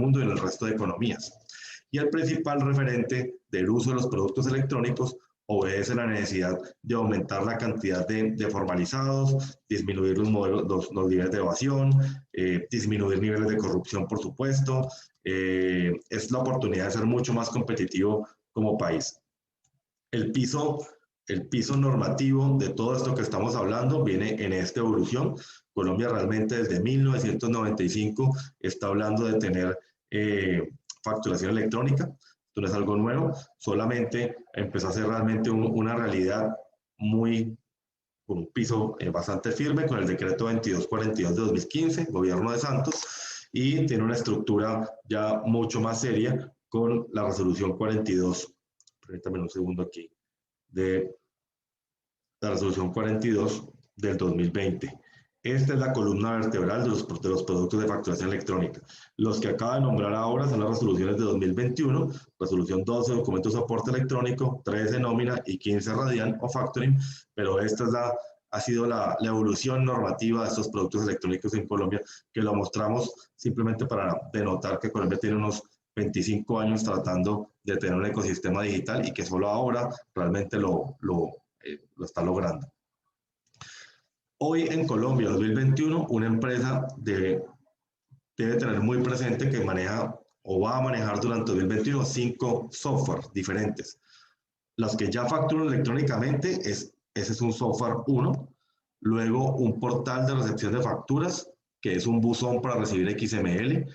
mundo y en el resto de economías. Y el principal referente del uso de los productos electrónicos obedece la necesidad de aumentar la cantidad de formalizados, disminuir los niveles de evasión, disminuir niveles de corrupción, por supuesto. Es la oportunidad de ser mucho más competitivo como país. El piso normativo de todo esto que estamos hablando viene en esta evolución. Colombia realmente desde 1995 está hablando de tener facturación electrónica. Esto no es algo nuevo, solamente empezó a ser realmente una realidad con un piso bastante firme con el decreto 2242 de 2015, gobierno de Santos, y tiene una estructura ya mucho más seria con la resolución 42, permítame un segundo aquí, de la resolución 42 del 2020. Esta es la columna vertebral de los productos de facturación electrónica. Los que acabo de nombrar ahora son las resoluciones de 2021, resolución 12, documento de soporte electrónico, 13, nómina y 15, radian o factoring, pero esta es ha sido la evolución normativa de estos productos electrónicos en Colombia, que lo mostramos simplemente para denotar que Colombia tiene unos 25 años tratando de tener un ecosistema digital y que solo ahora realmente lo está logrando. Hoy en Colombia, 2021, una empresa debe tener muy presente que maneja o va a manejar durante 2021 5 software diferentes. Los que ya facturan electrónicamente, ese es un software 1. Luego, un portal de recepción de facturas, que es un buzón para recibir XML.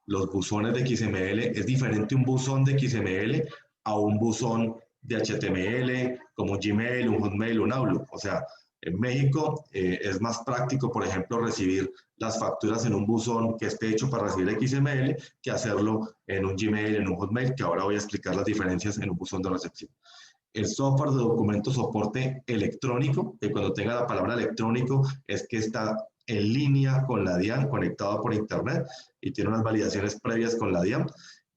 Los buzones de XML, es diferente un buzón de XML a un buzón de HTML, como un Gmail, un Hotmail, un Outlook. O sea, en México es más práctico, por ejemplo, recibir las facturas en un buzón que esté hecho para recibir XML que hacerlo en un Gmail, en un Hotmail, que ahora voy a explicar las diferencias en un buzón de recepción. El software de documento soporte electrónico, que cuando tenga la palabra electrónico es que está en línea con la DIAN, conectado por internet y tiene unas validaciones previas con la DIAN.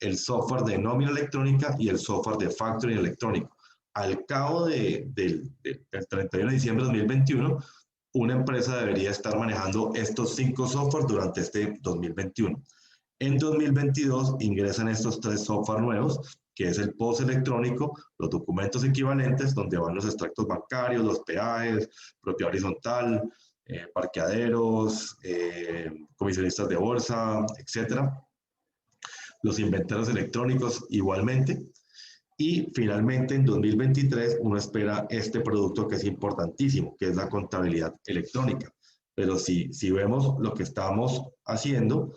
El software de nómina electrónica y el software de factoring electrónico. Al cabo del 31 de diciembre de 2021, una empresa debería estar manejando estos 5 softwares durante este 2021. En 2022 ingresan estos 3 software nuevos, que es el POS electrónico, los documentos equivalentes, donde van los extractos bancarios, los peajes, propiedad horizontal, parqueaderos, comisionistas de bolsa, etcétera. Los inventarios electrónicos igualmente. Y finalmente en 2023 uno espera este producto que es importantísimo, que es la contabilidad electrónica. Pero si vemos lo que estamos haciendo,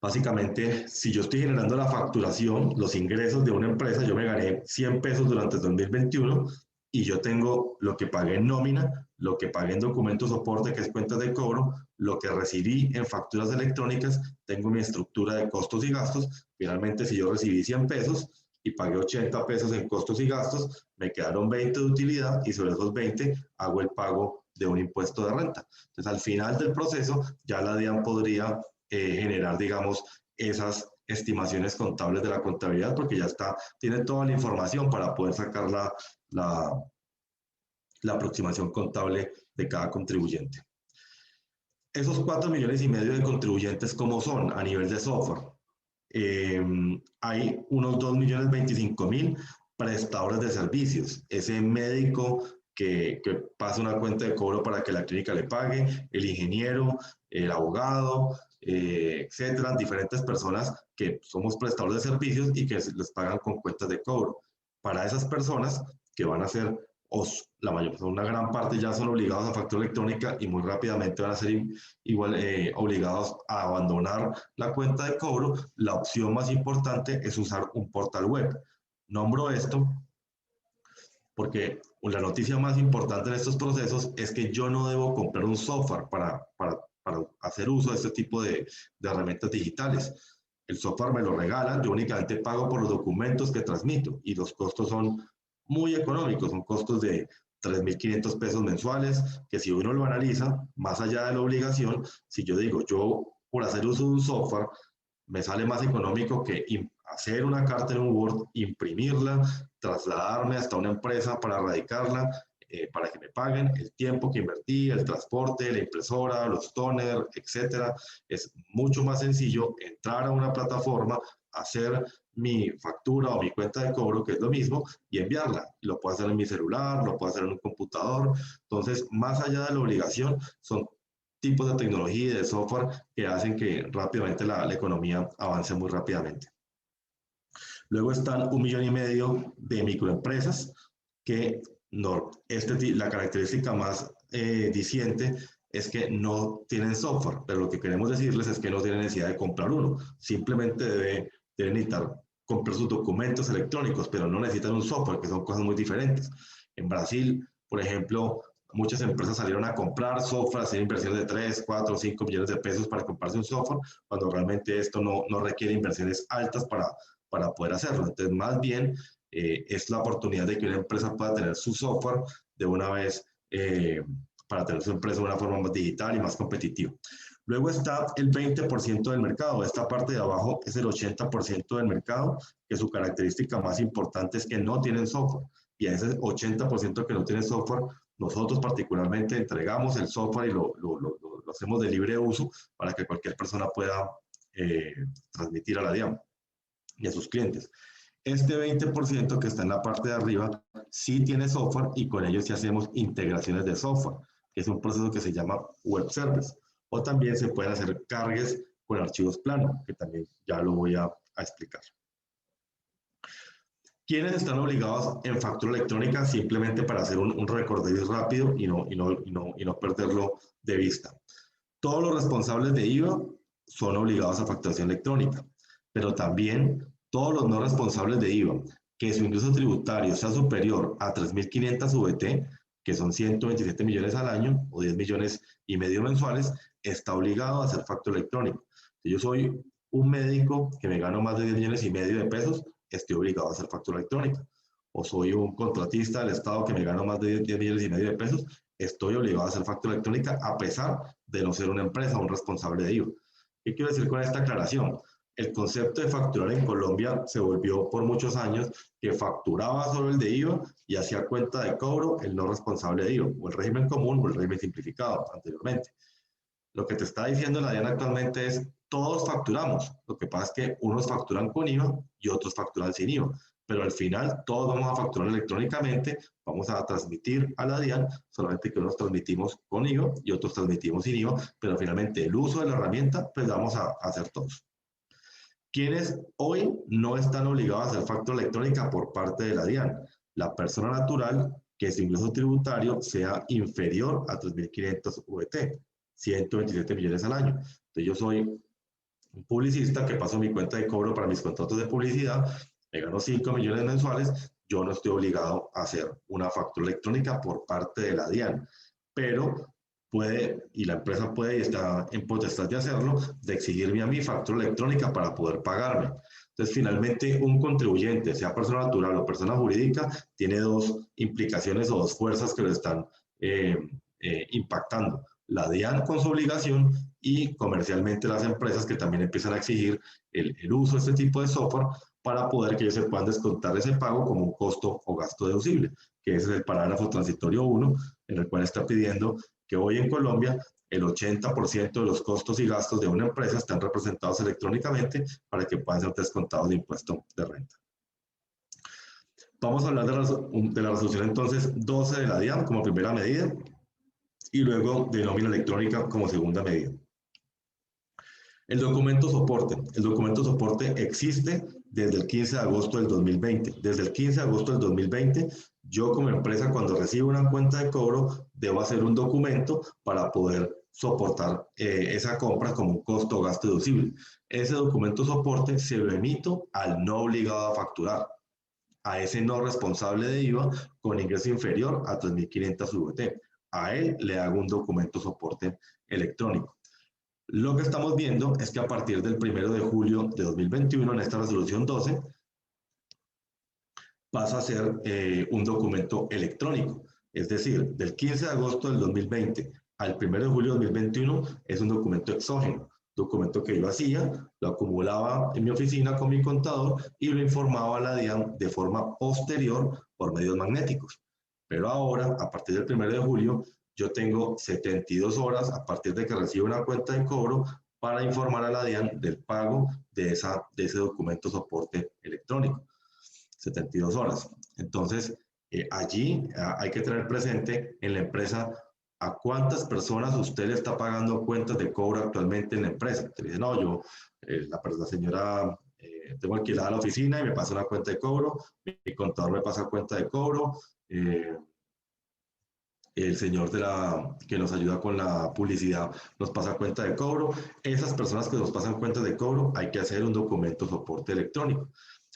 básicamente, si yo estoy generando la facturación, los ingresos de una empresa, yo me gané 100 pesos durante el 2021 y yo tengo lo que pagué en nómina, lo que pagué en documento soporte, que es cuentas de cobro, lo que recibí en facturas electrónicas, tengo mi estructura de costos y gastos. Finalmente, si yo recibí 100 pesos y pagué 80 pesos en costos y gastos, me quedaron 20 de utilidad y sobre esos 20 hago el pago de un impuesto de renta. Entonces, al final del proceso, ya la DIAN podría generar, digamos, esas estimaciones contables de la contabilidad, porque ya tiene toda la información para poder sacar la aproximación contable de cada contribuyente. Esos 4,5 millones de contribuyentes, ¿cómo son a nivel de software? Hay unos 2,025,000 prestadores de servicios. Ese médico que pasa una cuenta de cobro para que la clínica le pague, el ingeniero, el abogado, etcétera, diferentes personas que somos prestadores de servicios y que les pagan con cuentas de cobro. Para esas personas que van a ser, una gran parte ya son obligados a factura electrónica y muy rápidamente van a ser obligados a abandonar la cuenta de cobro, la opción más importante es usar un portal web. Nombro esto porque la noticia más importante en estos procesos es que yo no debo comprar un software para hacer uso de este tipo de herramientas digitales. El software me lo regalan, yo únicamente pago por los documentos que transmito y los costos son muy económicos, son costos de 3,500 pesos mensuales, que si uno lo analiza, más allá de la obligación, si yo digo, yo por hacer uso de un software, me sale más económico que hacer una carta en un Word, imprimirla, trasladarme hasta una empresa para radicarla, para que me paguen el tiempo que invertí, el transporte, la impresora, los toners, etcétera. Es mucho más sencillo entrar a una plataforma, hacer mi factura o mi cuenta de cobro, que es lo mismo, y enviarla. Lo puedo hacer en mi celular, lo puedo hacer en un computador. Entonces, más allá de la obligación, son tipos de tecnología y de software que hacen que rápidamente la economía avance muy rápidamente. Luego están 1,5 millones de microempresas que la característica más diciente es que no tienen software, pero lo que queremos decirles es que no tienen necesidad de comprar uno, simplemente deben necesitar comprar sus documentos electrónicos, pero no necesitan un software, que son cosas muy diferentes. En Brasil, por ejemplo, muchas empresas salieron a comprar software, hacer inversiones de 3, 4, 5 millones de pesos para comprarse un software, cuando realmente esto no requiere inversiones altas para poder hacerlo. Entonces, más bien, es la oportunidad de que una empresa pueda tener su software de una vez para tener su empresa de una forma más digital y más competitiva. Luego está el 20% del mercado. Esta parte de abajo es el 80% del mercado, que su característica más importante es que no tienen software. Y a ese 80% que no tienen software, nosotros particularmente entregamos el software y lo hacemos de libre uso para que cualquier persona pueda transmitir a la DIAN y a sus clientes. Este 20% que está en la parte de arriba sí tiene software y con ellos sí hacemos integraciones de software, que es un proceso que se llama web service. O también se pueden hacer cargues con archivos planos, que también ya lo voy a explicar. ¿Quiénes están obligados en factura electrónica? Simplemente para hacer un recorrido rápido y no perderlo de vista. Todos los responsables de IVA son obligados a facturación electrónica, pero también todos los no responsables de IVA, que su ingreso tributario sea superior a 3.500 VT, que son 127 millones al año o 10 millones y medio mensuales, está obligado a hacer factura electrónica. Si yo soy un médico que me gano más de 10 millones y medio de pesos, estoy obligado a hacer factura electrónica. O soy un contratista del Estado que me gano más de 10 millones y medio de pesos, estoy obligado a hacer factura electrónica a pesar de no ser una empresa o un responsable de IVA. ¿Qué quiero decir con esta aclaración? El concepto de facturar en Colombia se volvió por muchos años que facturaba solo el de IVA y hacía cuenta de cobro el no responsable de IVA, o el régimen común o el régimen simplificado anteriormente. Lo que te está diciendo la DIAN actualmente es todos facturamos. Lo que pasa es que unos facturan con IVA y otros facturan sin IVA. Pero al final todos vamos a facturar electrónicamente, vamos a transmitir a la DIAN, solamente que unos transmitimos con IVA y otros transmitimos sin IVA, pero finalmente el uso de la herramienta pues vamos a hacer todos. ¿Quiénes hoy no están obligados a hacer factura electrónica por parte de la DIAN? La persona natural que su ingreso tributario sea inferior a 3.500 VT, 127 millones al año. Entonces yo soy un publicista que paso mi cuenta de cobro para mis contratos de publicidad, me gano 5 millones mensuales, yo no estoy obligado a hacer una factura electrónica por parte de la DIAN, pero puede, y la empresa puede y está en potestad de hacerlo, de exigirme a mi factura electrónica para poder pagarme. Entonces, finalmente, un contribuyente, sea persona natural o persona jurídica, tiene dos implicaciones o dos fuerzas que lo están impactando. La DIAN con su obligación y comercialmente las empresas que también empiezan a exigir el uso de este tipo de software para poder que ellos se puedan descontar ese pago como un costo o gasto deducible, que ese es el parágrafo transitorio 1, en el cual está pidiendo que hoy en Colombia el 80% de los costos y gastos de una empresa están representados electrónicamente para que puedan ser descontados de impuesto de renta. Vamos a hablar de la resolución entonces 12 de la DIAN como primera medida y luego de nómina electrónica como segunda medida. El documento soporte. El documento soporte existe desde el 15 de agosto del 2020. Desde el 15 de agosto del 2020, yo como empresa cuando recibo una cuenta de cobro, debo hacer un documento para poder soportar esa compra como un costo o gasto deducible. Ese documento soporte se lo emito al no obligado a facturar, a ese no responsable de IVA con ingreso inferior a 3.500 VT. A él le hago un documento soporte electrónico. Lo que estamos viendo es que a partir del 1 de julio de 2021, en esta resolución 12, pasa a ser un documento electrónico. Es decir, del 15 de agosto del 2020 al 1 de julio de 2021 es un documento exógeno, documento que yo hacía, lo acumulaba en mi oficina con mi contador y lo informaba a la DIAN de forma posterior por medios magnéticos. Pero ahora, a partir del 1 de julio, yo tengo 72 horas a partir de que recibo una cuenta de cobro para informar a la DIAN del pago de ese documento soporte electrónico. 72 horas. Entonces, allí hay que tener presente en la empresa a cuántas personas usted le está pagando cuentas de cobro actualmente en la empresa. Usted dice, no, yo, la señora, tengo alquilada la oficina y me pasa una cuenta de cobro, mi contador me pasa cuenta de cobro, el señor que nos ayuda con la publicidad nos pasa cuenta de cobro. Esas personas que nos pasan cuentas de cobro, hay que hacer un documento soporte electrónico.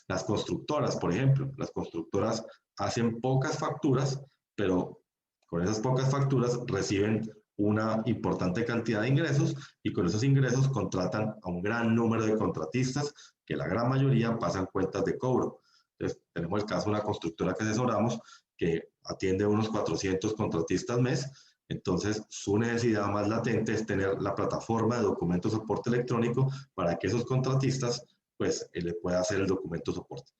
Las constructoras, por ejemplo, las constructoras hacen pocas facturas, pero con esas pocas facturas reciben una importante cantidad de ingresos y con esos ingresos contratan a un gran número de contratistas que la gran mayoría pasan cuentas de cobro. Entonces, tenemos el caso de una constructora que asesoramos que atiende a unos 400 contratistas mes. Entonces, su necesidad más latente es tener la plataforma de documento soporte electrónico para que esos contratistas pues le pueda hacer el documento soporte.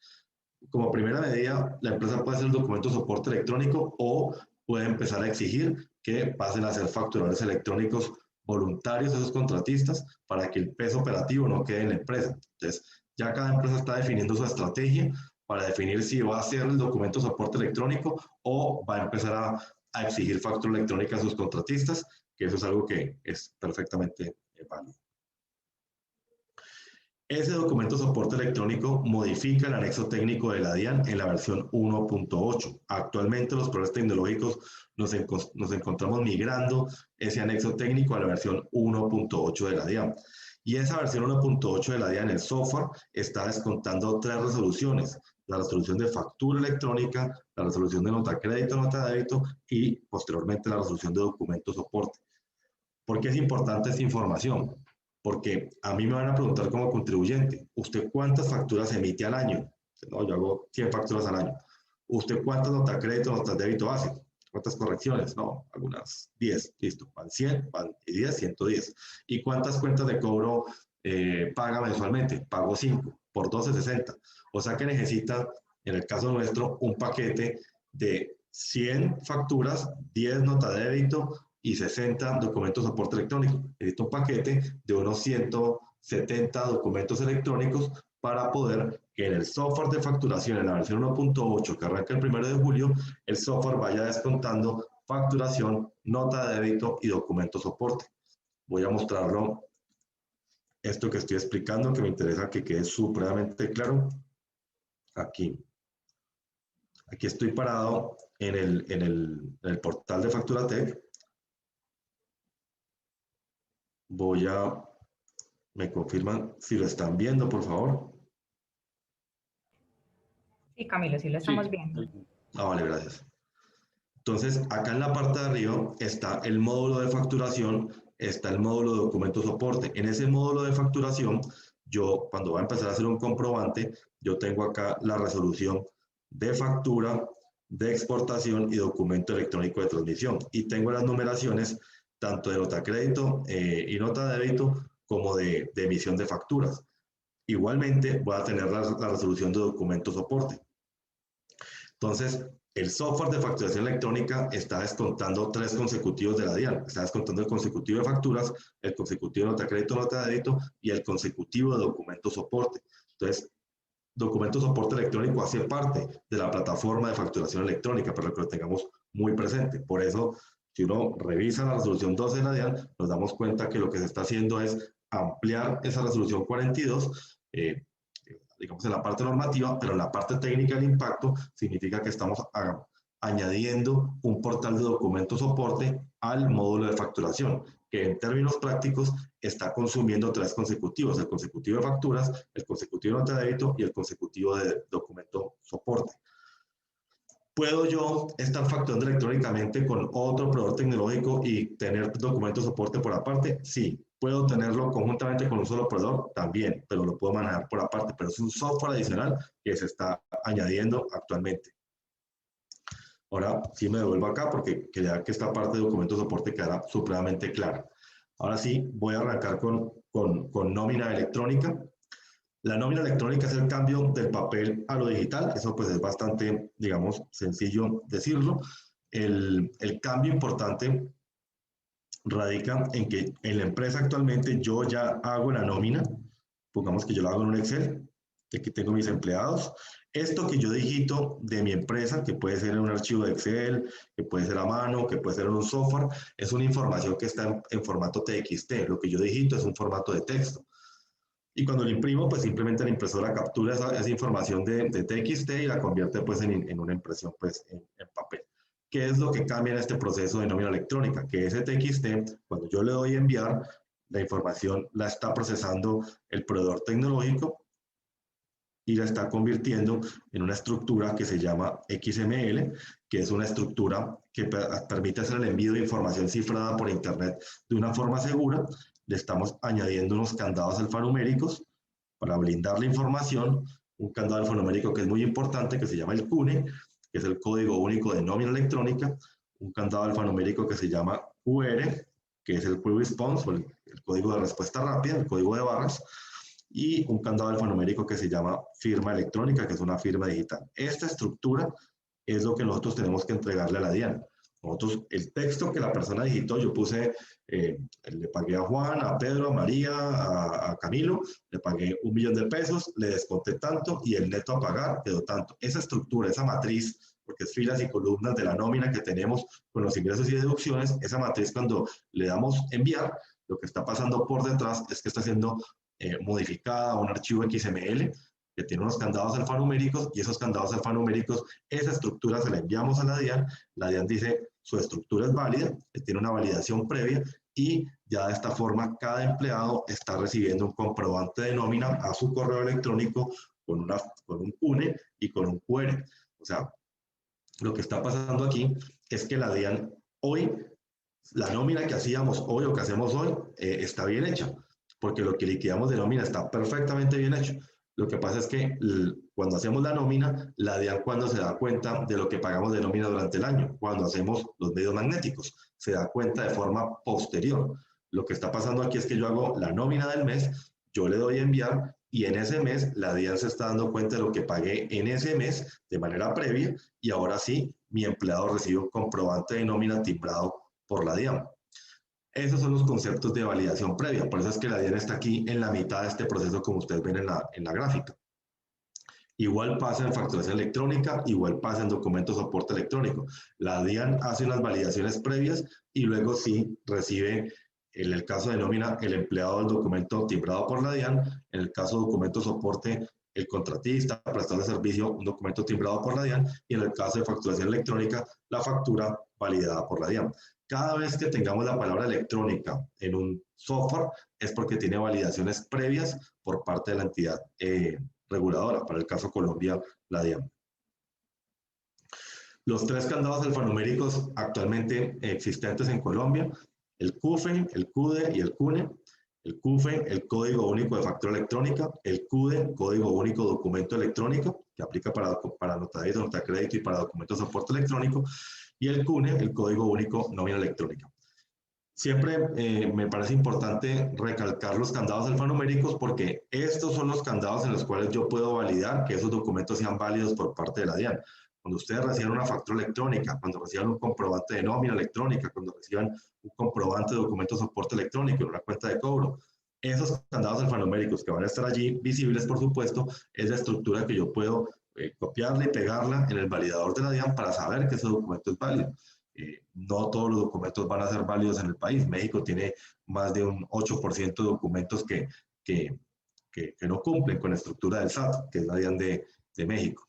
Como primera medida, la empresa puede hacer el documento soporte electrónico o puede empezar a exigir que pasen a ser facturadores electrónicos voluntarios a esos contratistas para que el peso operativo no quede en la empresa. Entonces, ya cada empresa está definiendo su estrategia para definir si va a hacer el documento soporte electrónico o va a empezar a exigir factura electrónica a sus contratistas, que eso es algo que es perfectamente válido. Ese documento soporte electrónico modifica el anexo técnico de la DIAN en la versión 1.8. Actualmente los proveedores tecnológicos nos encontramos migrando ese anexo técnico a la versión 1.8 de la DIAN. Y esa versión 1.8 de la DIAN, el software, está descontando 3 resoluciones. La resolución de factura electrónica, la resolución de nota crédito, nota débito y posteriormente la resolución de documento soporte. ¿Por qué es importante esta información? Porque a mí me van a preguntar como contribuyente, ¿usted cuántas facturas emite al año? No, yo hago 100 facturas al año. ¿Usted cuántas notas crédito, notas débito hace? ¿Cuántas correcciones? No, algunas 10, listo. Van 100, van 10, 110. ¿Y cuántas cuentas de cobro paga mensualmente? Pago 5, por 12, 60. O sea que necesita, en el caso nuestro, un paquete de 100 facturas, 10 notas de débito, y 60 documentos de soporte electrónico. Necesito un paquete de unos 170 documentos electrónicos para poder que en el software de facturación, en la versión 1.8 que arranca el 1 de julio, el software vaya descontando facturación, nota de débito y documento soporte. Voy a mostrarlo, esto que estoy explicando, que me interesa que quede supremamente claro. Aquí estoy parado en el portal de Facturatec. Me confirman si lo están viendo, por favor. Sí, Camilo, sí lo estamos viendo. Vale, gracias. Entonces, acá en la parte de arriba está el módulo de facturación, está el módulo de documento soporte. En ese módulo de facturación, yo cuando voy a empezar a hacer un comprobante, yo tengo acá la resolución de factura, de exportación y documento electrónico de transmisión. Y tengo las numeraciones tanto de nota crédito y nota débito como de emisión de facturas. Igualmente voy a tener la resolución de documento soporte. Entonces, el software de facturación electrónica está descontando 3 consecutivos de la DIAN. Está descontando el consecutivo de facturas, el consecutivo de nota crédito, nota de débito y el consecutivo de documento soporte. Entonces, documento soporte electrónico hace parte de la plataforma de facturación electrónica, para que lo tengamos muy presente. Por eso, si uno revisa la resolución 12 de la DIAN, nos damos cuenta que lo que se está haciendo es ampliar esa resolución 42, digamos en la parte normativa, pero en la parte técnica del impacto significa que estamos añadiendo un portal de documento soporte al módulo de facturación, que en términos prácticos está consumiendo 3 consecutivos, el consecutivo de facturas, el consecutivo de nota de débito y el consecutivo de documento soporte. ¿Puedo yo estar facturando electrónicamente con otro proveedor tecnológico y tener documento soporte por aparte? Sí. ¿Puedo tenerlo conjuntamente con un solo proveedor? También, pero lo puedo manejar por aparte, pero es un software adicional que se está añadiendo actualmente. Ahora sí me devuelvo acá porque quería que esta parte de documento soporte quedara supremamente clara. Ahora sí voy a arrancar con nómina electrónica. La nómina electrónica es el cambio del papel a lo digital. Eso pues es bastante, digamos, sencillo decirlo. El cambio importante radica en que en la empresa actualmente yo ya hago la nómina, pongamos que yo lo hago en un Excel, que aquí tengo mis empleados. Esto que yo digito de mi empresa, que puede ser en un archivo de Excel, que puede ser a mano, que puede ser en un software, es una información que está en formato TXT. Lo que yo digito es un formato de texto. Y cuando lo imprimo, pues simplemente la impresora captura esa información de TXT y la convierte pues en una impresión pues en papel. ¿Qué es lo que cambia en este proceso de nómina electrónica? Que ese TXT, cuando yo le doy a enviar, la información la está procesando el proveedor tecnológico y la está convirtiendo en una estructura que se llama XML, que es una estructura que permite hacer el envío de información cifrada por Internet de una forma segura. Le estamos añadiendo unos candados alfanuméricos para blindar la información, un candado alfanumérico que es muy importante, que se llama el CUNE, que es el Código Único de Nómina Electrónica, un candado alfanumérico que se llama QR, que es el Quick Response, o el código de respuesta rápida, el código de barras, y un candado alfanumérico que se llama firma electrónica, que es una firma digital. Esta estructura es lo que nosotros tenemos que entregarle a la DIAN. Nosotros, el texto que la persona digitó, yo puse, le pagué a Juan, a Pedro, a María, a Camilo, le pagué 1 millón de pesos, le desconté tanto y el neto a pagar quedó tanto. Esa estructura, esa matriz, porque es filas y columnas de la nómina que tenemos con los ingresos y deducciones, esa matriz cuando le damos enviar, lo que está pasando por detrás es que está siendo modificada a un archivo XML que tiene unos candados alfanuméricos y esos candados alfanuméricos, esa estructura se la enviamos a la DIAN dice su estructura es válida, tiene una validación previa y ya de esta forma cada empleado está recibiendo un comprobante de nómina a su correo electrónico con un CUNE y con un QR. O sea, lo que está pasando aquí es que la DIAN hoy, la nómina que hacíamos hoy o que hacemos hoy está bien hecha, porque lo que liquidamos de nómina está perfectamente bien hecho. Lo que pasa es que cuando hacemos la nómina, la DIAN cuando se da cuenta de lo que pagamos de nómina durante el año, cuando hacemos los medios magnéticos, se da cuenta de forma posterior. Lo que está pasando aquí es que yo hago la nómina del mes, yo le doy a enviar y en ese mes la DIAN se está dando cuenta de lo que pagué en ese mes de manera previa y ahora sí, mi empleado recibe un comprobante de nómina timbrado por la DIAN. Esos son los conceptos de validación previa, por eso es que la DIAN está aquí en la mitad de este proceso como ustedes ven en la gráfica. Igual pasa en facturación electrónica, igual pasa en documento soporte electrónico. La DIAN hace unas validaciones previas y luego sí recibe, en el caso de nómina, el empleado del documento timbrado por la DIAN, en el caso de documento soporte, el contratista, prestador de servicio, un documento timbrado por la DIAN y en el caso de facturación electrónica, la factura validada por la DIAN. Cada vez que tengamos la palabra electrónica en un software es porque tiene validaciones previas por parte de la entidad reguladora, para el caso Colombia, la DIAN. Los 3 candados alfanuméricos actualmente existentes en Colombia, el CUFE, el CUDE y el CUNE. El CUFE, el Código Único de Factura Electrónica, el CUDE, Código Único de Documento Electrónico, que aplica para nota de nota de crédito y para documento de soporte electrónico, y el CUNE, el Código Único Nómina Electrónica. Siempre me parece importante recalcar los candados alfanuméricos porque estos son los candados en los cuales yo puedo validar que esos documentos sean válidos por parte de la DIAN. Cuando ustedes reciban una factura electrónica, cuando reciban un comprobante de nómina electrónica, cuando reciban un comprobante de documento de soporte electrónico en una cuenta de cobro, esos candados alfanuméricos que van a estar allí visibles, por supuesto, es la estructura que yo puedo copiarla y pegarla en el validador de la DIAN para saber que ese documento es válido. No todos los documentos van a ser válidos en el país. México tiene más de un 8% de documentos que no cumplen con la estructura del SAT, que es la DIAN de México.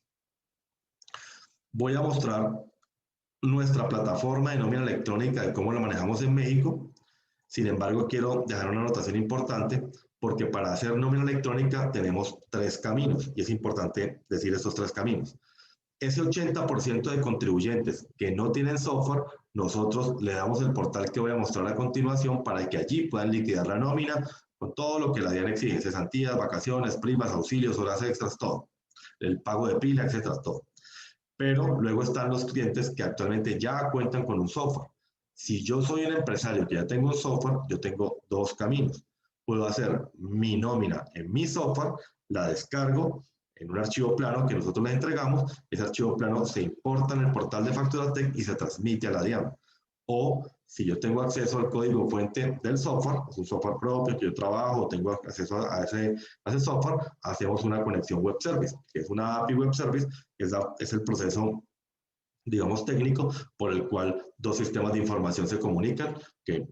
Voy a mostrar nuestra plataforma de nómina electrónica de cómo la manejamos en México. Sin embargo, quiero dejar una anotación importante porque para hacer nómina electrónica tenemos 3 caminos y es importante decir estos 3 caminos. Ese 80% de contribuyentes que no tienen software, nosotros le damos el portal que voy a mostrar a continuación para que allí puedan liquidar la nómina con todo lo que la DIAN exige, cesantías, vacaciones, primas, auxilios, horas extras, todo. El pago de pila, etcétera, todo. Pero luego están los clientes que actualmente ya cuentan con un software. Si yo soy un empresario que ya tengo un software, yo tengo 2 caminos. Puedo hacer mi nómina en mi software, la descargo, en un archivo plano que nosotros les entregamos. Ese archivo plano se importa en el portal de FacturaTech y se transmite a la DIAN. O si yo tengo acceso al código fuente del software, es un software propio que yo trabajo, tengo acceso a ese software, hacemos una conexión web service, que es una API web service, que es el proceso, digamos, técnico por el cual dos sistemas de información se comunican, que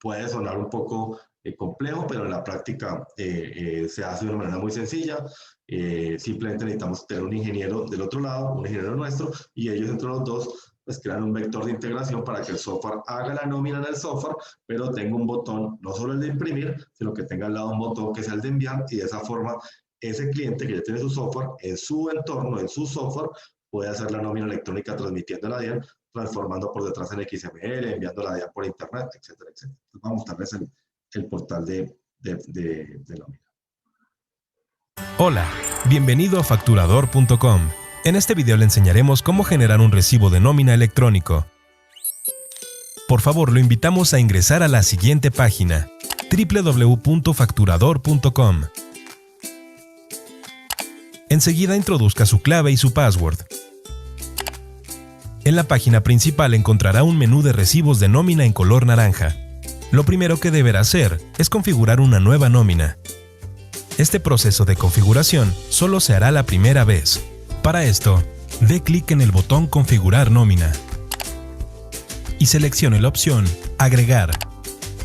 puede sonar un poco complejo, pero en la práctica se hace de una manera muy sencilla. Simplemente necesitamos tener un ingeniero del otro lado, un ingeniero nuestro, y ellos entre los dos pues crean un vector de integración para que el software haga la nómina en el software, pero tenga un botón, no solo el de imprimir, sino que tenga al lado un botón que sea el de enviar, y de esa forma ese cliente que ya tiene su software en su entorno, en su software, puede hacer la nómina electrónica transmitiendo la DIAN, transformando por detrás en XML, enviando la DIAN por internet, etcétera, etcétera. Entonces, vamos a mostrarles el portal de nómina. Hola, bienvenido a facturador.com. En este video le enseñaremos cómo generar un recibo de nómina electrónico. Por favor, lo invitamos a ingresar a la siguiente página, www.facturador.com. Enseguida introduzca su clave y su password. En la página principal encontrará un menú de recibos de nómina en color naranja. Lo primero que deberá hacer es configurar una nueva nómina. Este proceso de configuración solo se hará la primera vez. Para esto, dé clic en el botón Configurar nómina y seleccione la opción Agregar.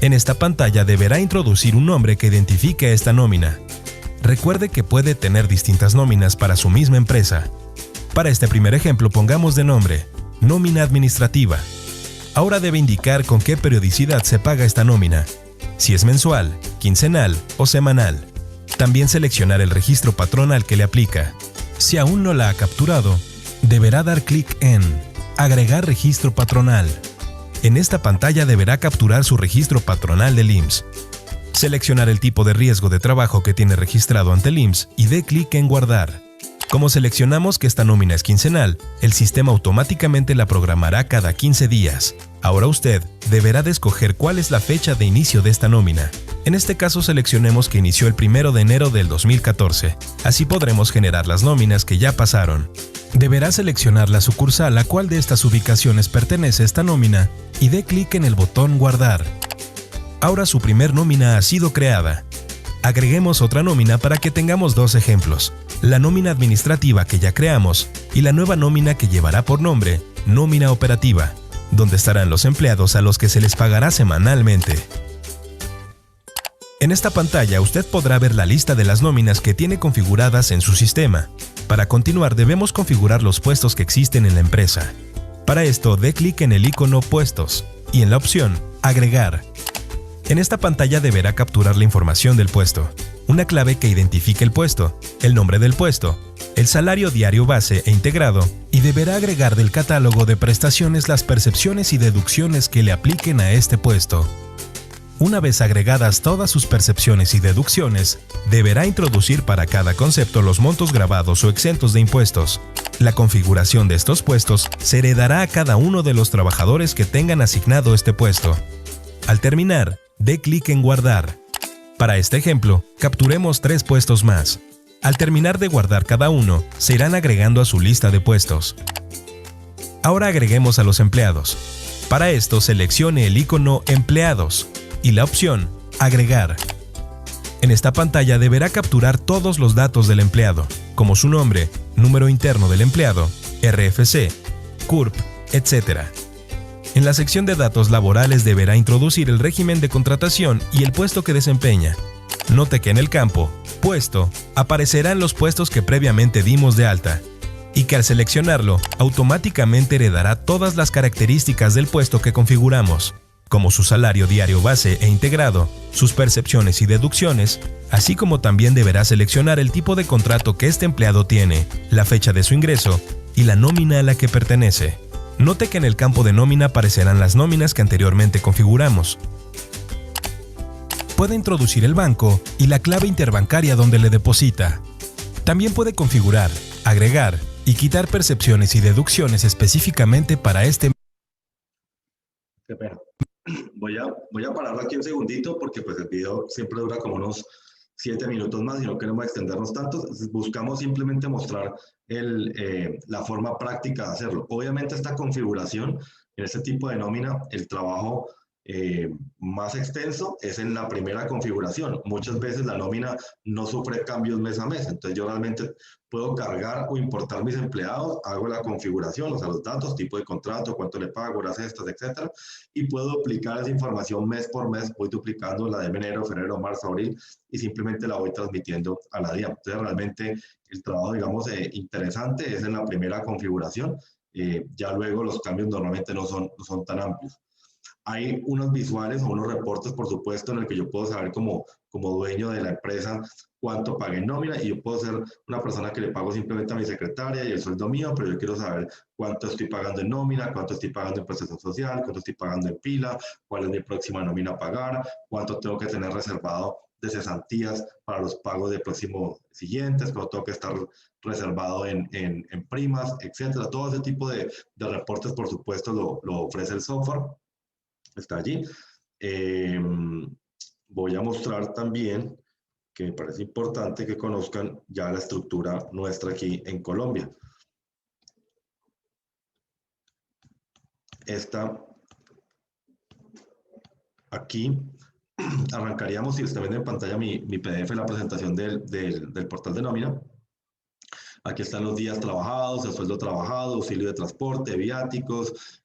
En esta pantalla deberá introducir un nombre que identifique a esta nómina. Recuerde que puede tener distintas nóminas para su misma empresa. Para este primer ejemplo pongamos de nombre Nómina Administrativa. Ahora debe indicar con qué periodicidad se paga esta nómina, si es mensual, quincenal o semanal. También seleccionar el registro patronal que le aplica. Si aún no la ha capturado, deberá dar clic en Agregar registro patronal. En esta pantalla deberá capturar su registro patronal del IMSS. Seleccionar el tipo de riesgo de trabajo que tiene registrado ante el IMSS y dé clic en Guardar. Como seleccionamos que esta nómina es quincenal, el sistema automáticamente la programará cada 15 días. Ahora usted deberá de escoger cuál es la fecha de inicio de esta nómina. En este caso seleccionemos que inició el 1 de enero del 2014. Así podremos generar las nóminas que ya pasaron. Deberá seleccionar la sucursal a cuál de estas ubicaciones pertenece esta nómina y dé clic en el botón Guardar. Ahora su primer nómina ha sido creada. Agreguemos otra nómina para que tengamos dos ejemplos, la nómina administrativa que ya creamos y la nueva nómina que llevará por nombre Nómina Operativa, donde estarán los empleados a los que se les pagará semanalmente. En esta pantalla usted podrá ver la lista de las nóminas que tiene configuradas en su sistema. Para continuar debemos configurar los puestos que existen en la empresa. Para esto dé clic en el icono Puestos y en la opción Agregar. En esta pantalla deberá capturar la información del puesto, una clave que identifique el puesto, el nombre del puesto, el salario diario base e integrado, y deberá agregar del catálogo de prestaciones las percepciones y deducciones que le apliquen a este puesto. Una vez agregadas todas sus percepciones y deducciones, deberá introducir para cada concepto los montos grabados o exentos de impuestos. La configuración de estos puestos se heredará a cada uno de los trabajadores que tengan asignado este puesto. Al terminar, dé clic en Guardar. Para este ejemplo, capturemos 3 puestos más. Al terminar de guardar cada uno, se irán agregando a su lista de puestos. Ahora agreguemos a los empleados. Para esto, seleccione el icono Empleados y la opción Agregar. En esta pantalla deberá capturar todos los datos del empleado, como su nombre, número interno del empleado, RFC, CURP, etc. En la sección de datos laborales deberá introducir el régimen de contratación y el puesto que desempeña. Note que en el campo Puesto aparecerán los puestos que previamente dimos de alta y que al seleccionarlo automáticamente heredará todas las características del puesto que configuramos, como su salario diario base e integrado, sus percepciones y deducciones, así como también deberá seleccionar el tipo de contrato que este empleado tiene, la fecha de su ingreso y la nómina a la que pertenece. Note que en el campo de nómina aparecerán las nóminas que anteriormente configuramos. Puede introducir el banco y la clave interbancaria donde le deposita. También puede configurar, agregar y quitar percepciones y deducciones específicamente para este. Qué pena. Voy a pararlo aquí un segundito porque pues el video siempre dura como unos 7 minutos más y no queremos extendernos tanto. Buscamos simplemente mostrar la forma práctica de hacerlo. Obviamente esta configuración, en este tipo de nómina, el trabajo más extenso es en la primera configuración. Muchas veces la nómina no sufre cambios mes a mes, entonces yo realmente puedo cargar o importar mis empleados, hago la configuración, o sea, los datos, tipo de contrato, cuánto le pago, horas extras, etcétera, y puedo duplicar esa información mes por mes, voy duplicando la de enero, febrero, marzo, abril, y simplemente la voy transmitiendo a la DIAN. Entonces realmente el trabajo, digamos, interesante es en la primera configuración, ya luego los cambios normalmente no son tan amplios. Hay unos visuales o unos reportes, por supuesto, en el que yo puedo saber como dueño de la empresa cuánto pagué en nómina, y yo puedo ser una persona que le pago simplemente a mi secretaria y el sueldo mío, pero yo quiero saber cuánto estoy pagando en nómina, cuánto estoy pagando en prestación social, cuánto estoy pagando en pila, cuál es mi próxima nómina a pagar, cuánto tengo que tener reservado de cesantías para los pagos de próximos siguientes, cuánto tengo que estar reservado en primas, etcétera. Todo ese tipo de reportes, por supuesto, lo ofrece el software. Está allí. Voy a mostrar también que me parece importante que conozcan ya la estructura nuestra aquí en Colombia. Esta aquí arrancaríamos, si están viendo en pantalla mi PDF, la presentación del portal de nómina. Aquí están los días trabajados, el sueldo trabajado, auxilio de transporte, viáticos,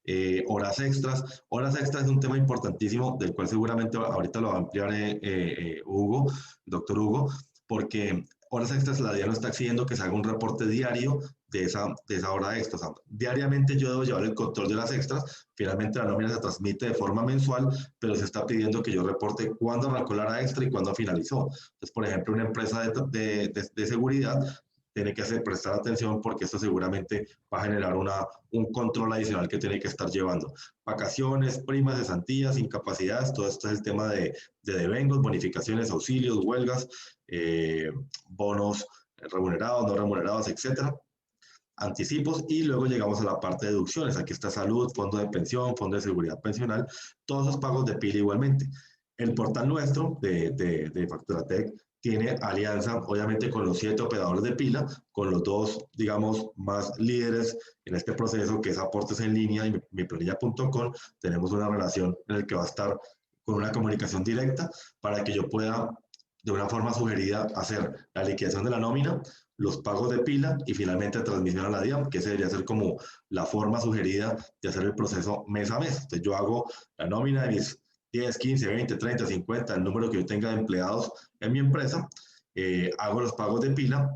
horas extras. Horas extras es un tema importantísimo del cual seguramente ahorita lo va a ampliar Hugo, doctor Hugo, porque horas extras la DIAN no está exigiendo que se haga un reporte diario de esa hora extra. O sea, diariamente yo debo llevar el control de las extras. Finalmente la nómina se transmite de forma mensual, pero se está pidiendo que yo reporte cuándo arrancó la hora extra y cuándo finalizó. Entonces, por ejemplo, una empresa de seguridad tiene que prestar atención, porque esto seguramente va a generar un control adicional que tiene que estar llevando. Vacaciones, primas, cesantías, incapacidades, todo esto es el tema de devengos, bonificaciones, auxilios, huelgas, bonos remunerados, no remunerados, etcétera. Anticipos, y luego llegamos a la parte de deducciones. Aquí está salud, fondo de pensión, fondo de seguridad pensional, todos esos pagos de pila igualmente. El portal nuestro de Facturatech tiene alianza, obviamente, con los 7 operadores de pila, con los 2, digamos, más líderes en este proceso, que es Aportes en Línea y miplanilla.com. Tenemos una relación en la que va a estar con una comunicación directa para que yo pueda, de una forma sugerida, hacer la liquidación de la nómina, los pagos de pila y finalmente transmisión a la DIAN, que esa debería ser como la forma sugerida de hacer el proceso mes a mes. Entonces yo hago la nómina de mis 10, 15, 20, 30, 50, el número que yo tenga de empleados en mi empresa, hago los pagos de pila,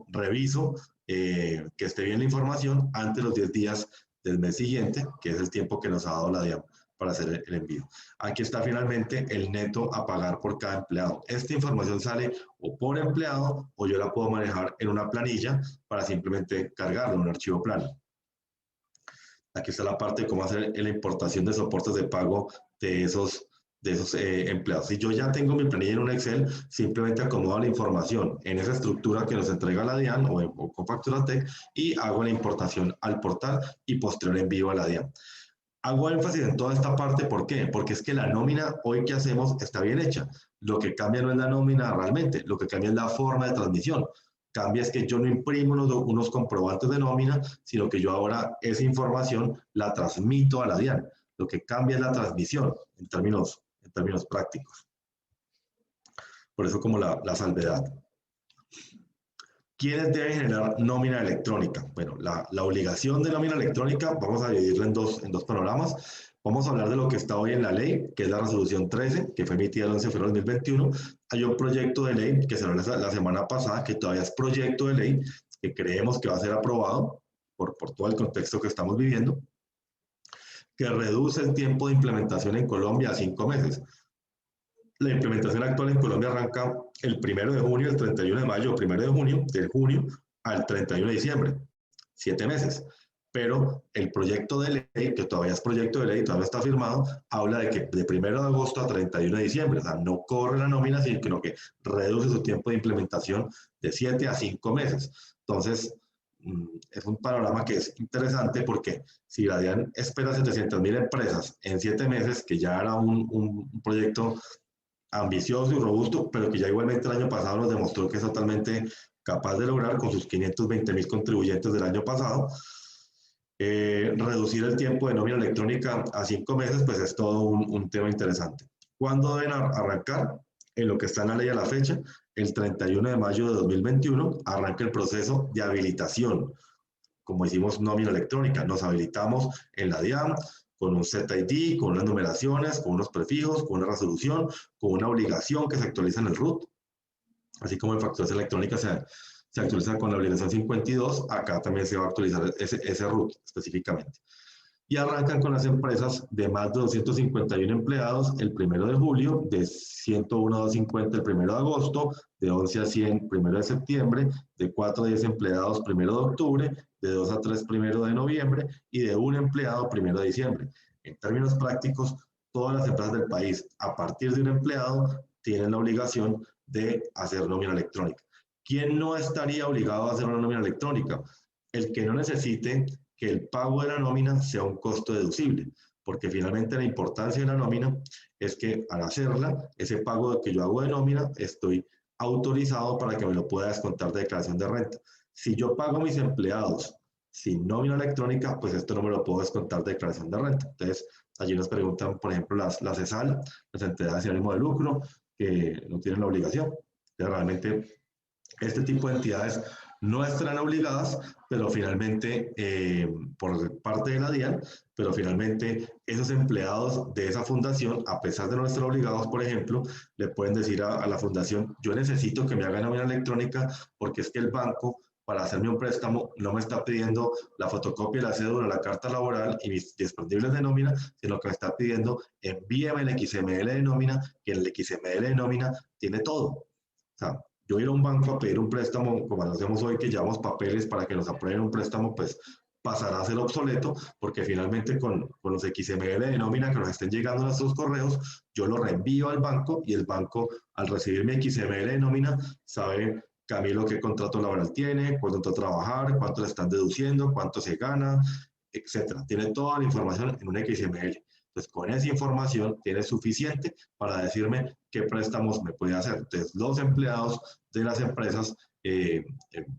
reviso que esté bien la información antes de los 10 días del mes siguiente, que es el tiempo que nos ha dado la DIAN para hacer el envío. Aquí está finalmente el neto a pagar por cada empleado. Esta información sale o por empleado, o yo la puedo manejar en una planilla para simplemente cargarlo en un archivo plano. Aquí está la parte de cómo hacer la importación de soportes de pago de esos empleados. Si yo ya tengo mi planilla en un Excel, simplemente acomodo la información en esa estructura que nos entrega la DIAN o con Facturatech, y hago la importación al portal y posterior envío a la DIAN. Hago énfasis en toda esta parte, ¿por qué? Porque es que la nómina hoy que hacemos está bien hecha. Lo que cambia no es la nómina realmente, lo que cambia es la forma de transmisión. Cambia es que yo no imprimo unos comprobantes de nómina, sino que yo ahora esa información la transmito a la DIAN. Lo que cambia es la transmisión en términos prácticos. Por eso como la salvedad. ¿Quiénes deben generar nómina electrónica? Bueno, la obligación de nómina electrónica vamos a dividirla en dos panoramas. Vamos a hablar de lo que está hoy en la ley, que es la resolución 13, que fue emitida el 11 de febrero de 2021. Hay un proyecto de ley que se habló la semana pasada, que todavía es proyecto de ley, que creemos que va a ser aprobado por todo el contexto que estamos viviendo, que reduce el tiempo de implementación en Colombia a 5 meses. La implementación actual en Colombia arranca el 1 de junio, el 31 de mayo, 1 de junio, del junio al 31 de diciembre, 7 meses. Pero el proyecto de ley, que todavía es proyecto de ley, todavía no está firmado, habla de que de 1 de agosto a 31 de diciembre, o sea, no corre la nómina, sino que reduce su tiempo de implementación de 7 a 5 meses. Entonces, es un panorama que es interesante, porque si la DIAN espera 700.000 empresas en 7 meses, que ya era un proyecto ambicioso y robusto, pero que ya igualmente el año pasado nos demostró que es totalmente capaz de lograr con sus 520.000 contribuyentes del año pasado. Reducir el tiempo de nómina electrónica a 5 meses, pues es todo un tema interesante. ¿Cuándo deben arrancar? En lo que está en la ley a la fecha, el 31 de mayo de 2021, arranca el proceso de habilitación. Como hicimos nómina electrónica, nos habilitamos en la DIAN con un ZID, con unas numeraciones, con unos prefijos, con una resolución, con una obligación que se actualiza en el RUT. Así como en facturación electrónica se actualiza con la obligación 52, acá también se va a actualizar ese RUT específicamente. Y arrancan con las empresas de más de 251 empleados el 1 de julio, de 101 a 250 el 1 de agosto, de 11 a 100 1 de septiembre, de 4 a 10 empleados 1 de octubre, de 2 a 3 1 de noviembre y de 1 empleado 1 de diciembre. En términos prácticos, todas las empresas del país, a partir de un empleado, tienen la obligación de hacer nómina electrónica. ¿Quién no estaría obligado a hacer una nómina electrónica? El que no necesite que el pago de la nómina sea un costo deducible, porque finalmente la importancia de la nómina es que al hacerla, ese pago que yo hago de nómina, estoy autorizado para que me lo pueda descontar de declaración de renta. Si yo pago a mis empleados sin nómina electrónica, pues esto no me lo puedo descontar de declaración de renta. Entonces, allí nos preguntan, por ejemplo, las ESAL, las entidades sin ánimo de lucro, que no tienen la obligación. Entonces, realmente, este tipo de entidades no estarán obligadas, pero finalmente, por parte de la DIAN, pero finalmente esos empleados de esa fundación, a pesar de no estar obligados, por ejemplo, le pueden decir a la fundación, yo necesito que me hagan nómina electrónica porque es que el banco, para hacerme un préstamo, no me está pidiendo la fotocopia de la cédula, la carta laboral y mis disponibles de nómina, sino que me está pidiendo, envíame el XML de nómina, que el XML de nómina tiene todo. O sea, yo ir a un banco a pedir un préstamo, como lo hacemos hoy, que llevamos papeles para que nos aprueben un préstamo, pues pasará a ser obsoleto, porque finalmente con los XML de nómina que nos estén llegando a nuestros correos, yo lo reenvío al banco y el banco, al recibir mi XML de nómina, sabe Camilo qué contrato laboral tiene, cuánto entró a trabajar, cuánto le están deduciendo, cuánto se gana, etcétera. Tiene toda la información en un XML. Entonces, con esa información tiene suficiente para decirme qué préstamos me puede hacer. Entonces, los empleados de las empresas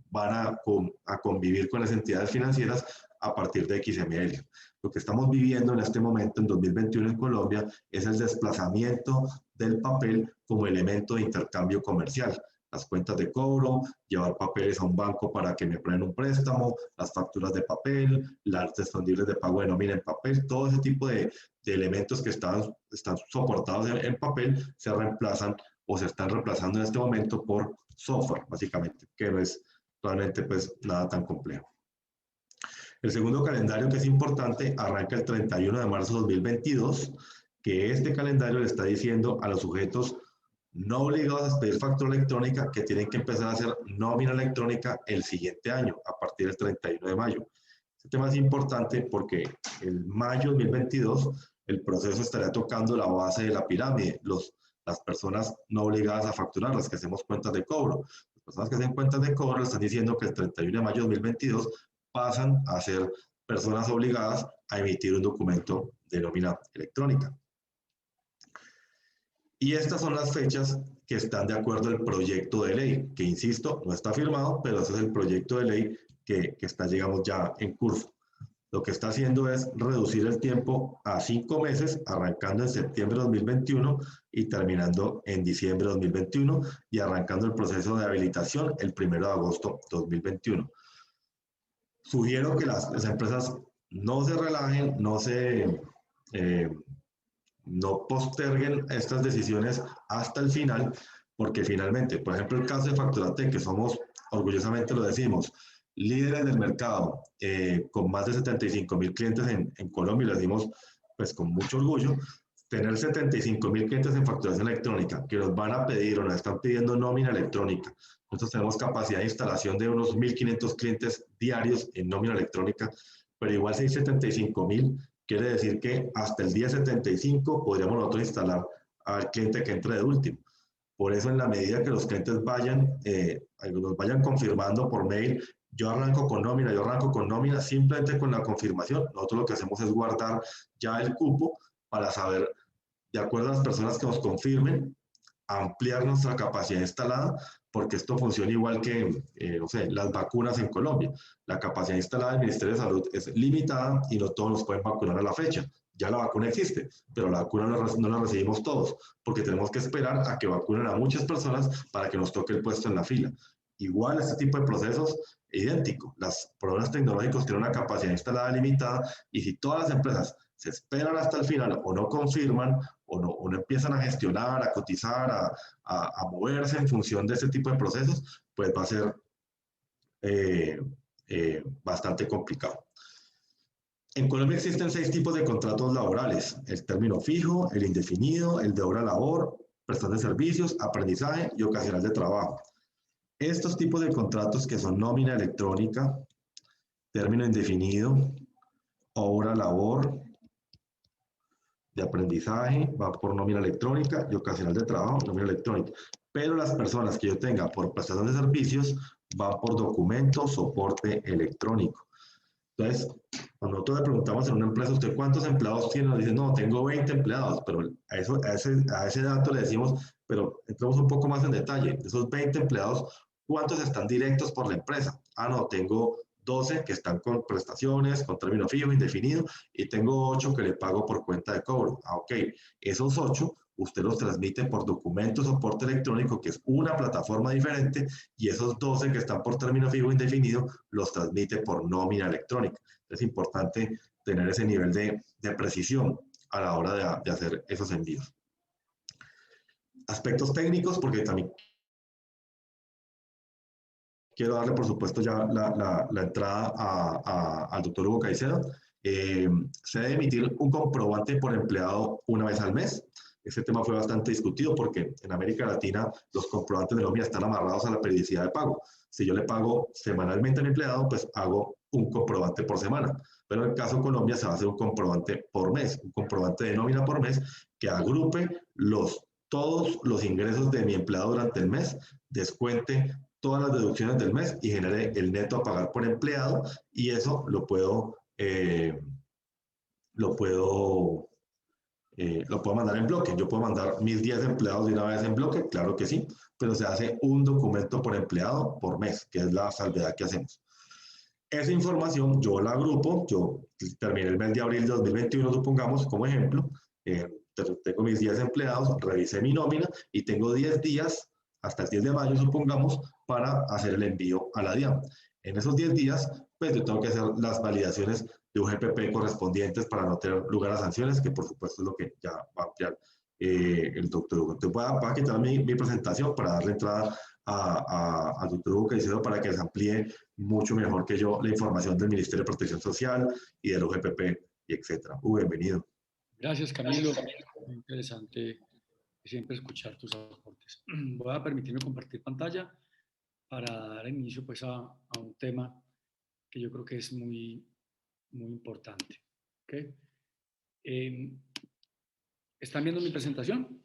van a convivir con las entidades financieras a partir de XML. Lo que estamos viviendo en este momento, en 2021 en Colombia, es el desplazamiento del papel como elemento de intercambio comercial. Las cuentas de cobro, llevar papeles a un banco para que me aprueben un préstamo, las facturas de papel, las disponibles de pago de nómina en papel, todo ese tipo de elementos que están soportados en papel se reemplazan o se están reemplazando en este momento por software, básicamente, que no es realmente pues nada tan complejo. El segundo calendario que es importante arranca el 31 de marzo de 2022, que este calendario le está diciendo a los sujetos no obligados a pedir factura electrónica que tienen que empezar a hacer nómina electrónica el siguiente año, a partir del 31 de mayo. Este tema es importante porque en mayo de 2022 el proceso estaría tocando la base de la pirámide, las personas no obligadas a facturar, las que hacemos cuentas de cobro. Las personas que hacen cuentas de cobro están diciendo que el 31 de mayo de 2022 pasan a ser personas obligadas a emitir un documento de nómina electrónica. Y estas son las fechas que están de acuerdo al proyecto de ley, que insisto, no está firmado, pero ese es el proyecto de ley que está, digamos, ya en curso. Lo que está haciendo es reducir el tiempo a 5 meses, arrancando en septiembre de 2021 y terminando en diciembre de 2021 y arrancando el proceso de habilitación el 1 de agosto de 2021. Sugiero que las empresas no se relajen, no posterguen estas decisiones hasta el final, porque finalmente, por ejemplo, el caso de Facturatec, que somos, orgullosamente lo decimos, líderes del mercado, con más de 75.000 clientes en Colombia, y lo decimos pues con mucho orgullo, tener 75.000 clientes en facturación electrónica que nos van a pedir o nos están pidiendo nómina electrónica. Nosotros tenemos capacidad de instalación de unos 1.500 clientes diarios en nómina electrónica, pero igual si hay 75.000, quiere decir que hasta el día 75 podríamos nosotros instalar al cliente que entre de último. Por eso, en la medida que los clientes nos vayan confirmando por mail, yo arranco con nómina, simplemente con la confirmación. Nosotros lo que hacemos es guardar ya el cupo para saber, de acuerdo a las personas que nos confirmen, ampliar nuestra capacidad instalada, porque esto funciona igual que, no sé, las vacunas en Colombia. La capacidad instalada del Ministerio de Salud es limitada y no todos nos pueden vacunar a la fecha. Ya la vacuna existe, pero la vacuna no la recibimos todos, porque tenemos que esperar a que vacunen a muchas personas para que nos toque el puesto en la fila. Igual este tipo de procesos, idéntico. Los programas tecnológicos tienen una capacidad instalada limitada y si todas las empresas se esperan hasta el final o no confirman o no empiezan a gestionar, a cotizar, a moverse en función de ese tipo de procesos, pues va a ser bastante complicado. En Colombia existen 6 tipos de contratos laborales: el término fijo, el indefinido, el de obra labor, prestación de servicios, aprendizaje y ocasional de trabajo. Estos tipos de contratos, que son nómina electrónica, término indefinido, obra labor, de aprendizaje, va por nómina electrónica, y ocasional de trabajo, nómina electrónica. Pero las personas que yo tenga por prestación de servicios van por documento, soporte electrónico. Entonces, cuando nosotros le preguntamos en una empresa, ¿usted cuántos empleados tiene? Nos dicen, no, tengo 20 empleados, pero a ese dato le decimos, pero entramos un poco más en detalle. De esos 20 empleados, ¿cuántos están directos por la empresa? Ah, no, tengo 12 que están con prestaciones, con término fijo, indefinido, y tengo 8 que le pago por cuenta de cobro. Ah, ok. Esos 8 usted los transmite por documento soporte electrónico, que es una plataforma diferente, y esos 12 que están por término fijo indefinido los transmite por nómina electrónica. Es importante tener ese nivel de precisión a la hora de hacer esos envíos. Aspectos técnicos, porque también quiero darle, por supuesto, ya la entrada al doctor Hugo Caicedo. Se debe emitir un comprobante por empleado una vez al mes. Ese tema fue bastante discutido porque en América Latina los comprobantes de nómina están amarrados a la periodicidad de pago. Si yo le pago semanalmente a mi empleado, pues hago un comprobante por semana. Pero en el caso de Colombia se va a hacer un comprobante por mes, un comprobante de nómina por mes que agrupe todos los ingresos de mi empleado durante el mes, descuente todas las deducciones del mes y genere el neto a pagar por empleado, y eso lo puedo mandar en bloque. Yo puedo mandar mis 10 empleados de una vez en bloque, claro que sí, pero se hace un documento por empleado por mes, que es la salvedad que hacemos. Esa información yo la agrupo, yo terminé el mes de abril de 2021, supongamos, como ejemplo, tengo mis 10 empleados, revisé mi nómina y tengo 10 días, hasta el 10 de mayo, supongamos, para hacer el envío a la DIAN. En esos 10 días, pues yo tengo que hacer las validaciones de UGPP correspondientes para no tener lugar a sanciones, que por supuesto es lo que ya va a ampliar el doctor Hugo. Entonces voy a quitar mi presentación para darle entrada al doctor Hugo Caicedo para que les amplíe mucho mejor que yo la información del Ministerio de Protección Social y del UGPP, y etcétera. Hugo, bienvenido. Gracias, Camilo. Muy interesante siempre escuchar tus aportes. Voy a permitirme compartir pantalla para dar inicio pues, a un tema que yo creo que es muy, muy importante. ¿Okay? ¿Están viendo mi presentación?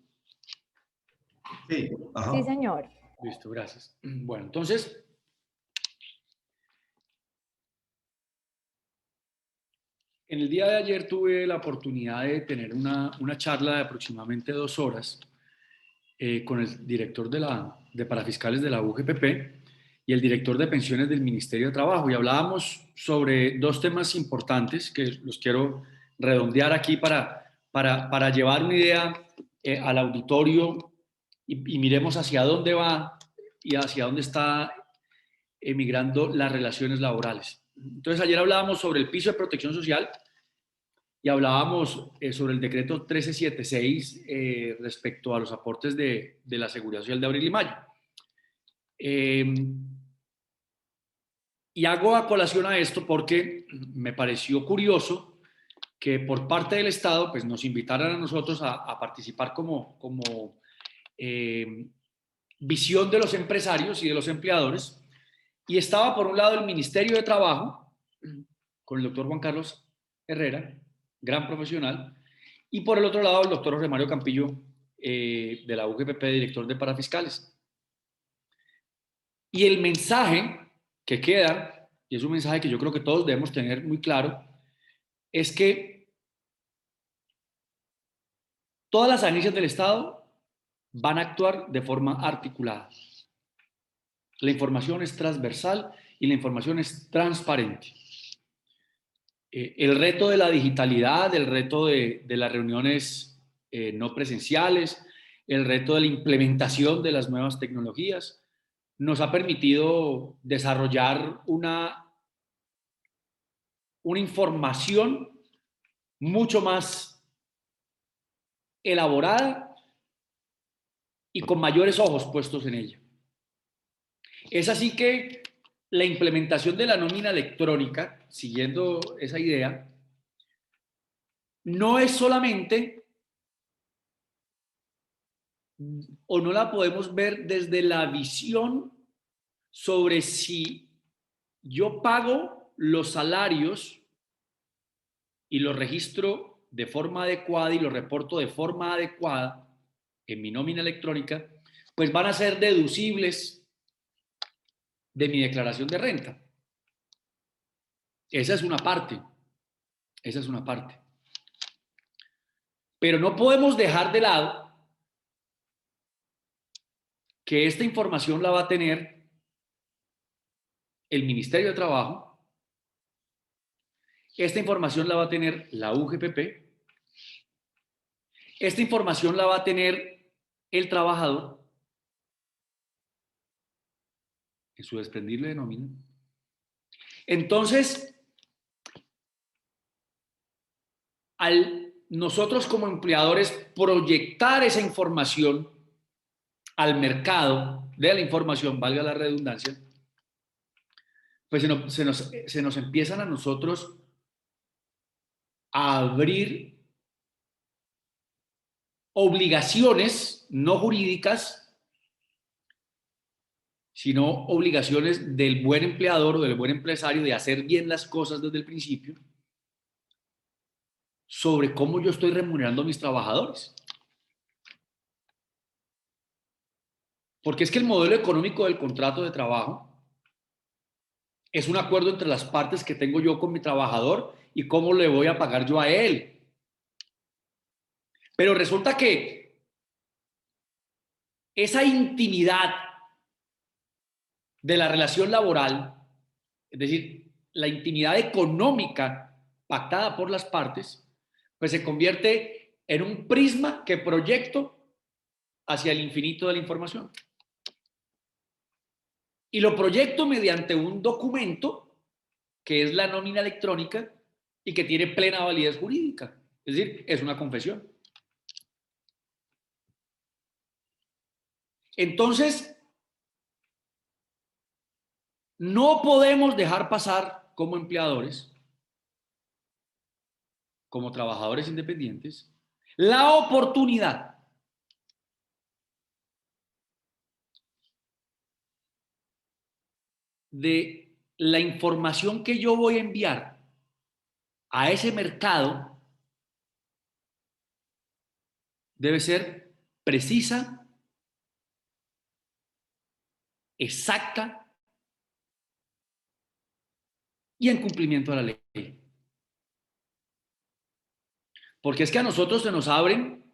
Sí, ajá. Sí, señor. Listo, gracias. Bueno, entonces, en el día de ayer tuve la oportunidad de tener una charla de aproximadamente 2 horas con el director de Parafiscales de la UGPP y el director de pensiones del Ministerio de Trabajo, y hablábamos sobre 2 temas importantes que los quiero redondear aquí para llevar una idea al auditorio y miremos hacia dónde va y hacia dónde está emigrando las relaciones laborales. Entonces, ayer hablábamos sobre el piso de protección social y hablábamos sobre el decreto 1376 respecto a los aportes de la Seguridad Social de abril y mayo. Y hago a colación a esto porque me pareció curioso que por parte del Estado pues, nos invitaran a nosotros a participar como visión de los empresarios y de los empleadores. Y estaba por un lado el Ministerio de Trabajo, con el doctor Juan Carlos Herrera, gran profesional, y por el otro lado el doctor José Mario Campillo, de la UGPP, director de Parafiscales. Y el mensaje que queda, y es un mensaje que yo creo que todos debemos tener muy claro, es que todas las agencias del Estado van a actuar de forma articulada. La información es transversal y la información es transparente. El reto de la digitalidad, el reto de las reuniones no presenciales, el reto de la implementación de las nuevas tecnologías, nos ha permitido desarrollar una información mucho más elaborada y con mayores ojos puestos en ella. Es así que la implementación de la nómina electrónica, siguiendo esa idea, no es solamente, o no la podemos ver desde la visión sobre si yo pago los salarios y los registro de forma adecuada y los reporto de forma adecuada en mi nómina electrónica, pues van a ser deducibles de mi declaración de renta. Esa es una parte. Esa es una parte. Pero no podemos dejar de lado que esta información la va a tener el Ministerio de Trabajo, esta información la va a tener la UGPP, esta información la va a tener el trabajador en su desprendible de nómina. Entonces, al nosotros como empleadores proyectar esa información al mercado de la información, valga la redundancia, pues se nos empiezan a nosotros a abrir obligaciones no jurídicas, sino obligaciones del buen empleador o del buen empresario de hacer bien las cosas desde el principio sobre cómo yo estoy remunerando a mis trabajadores. Porque es que el modelo económico del contrato de trabajo es un acuerdo entre las partes que tengo yo con mi trabajador y cómo le voy a pagar yo a él. Pero resulta que esa intimidad de la relación laboral, es decir, la intimidad económica pactada por las partes, pues se convierte en un prisma que proyecto hacia el infinito de la información. Y lo proyecto mediante un documento que es la nómina electrónica y que tiene plena validez jurídica. Es decir, es una confesión. Entonces, no podemos dejar pasar como empleadores, como trabajadores independientes, la oportunidad de la información que yo voy a enviar a ese mercado debe ser precisa, exacta y en cumplimiento de la ley. Porque es que a nosotros se nos abren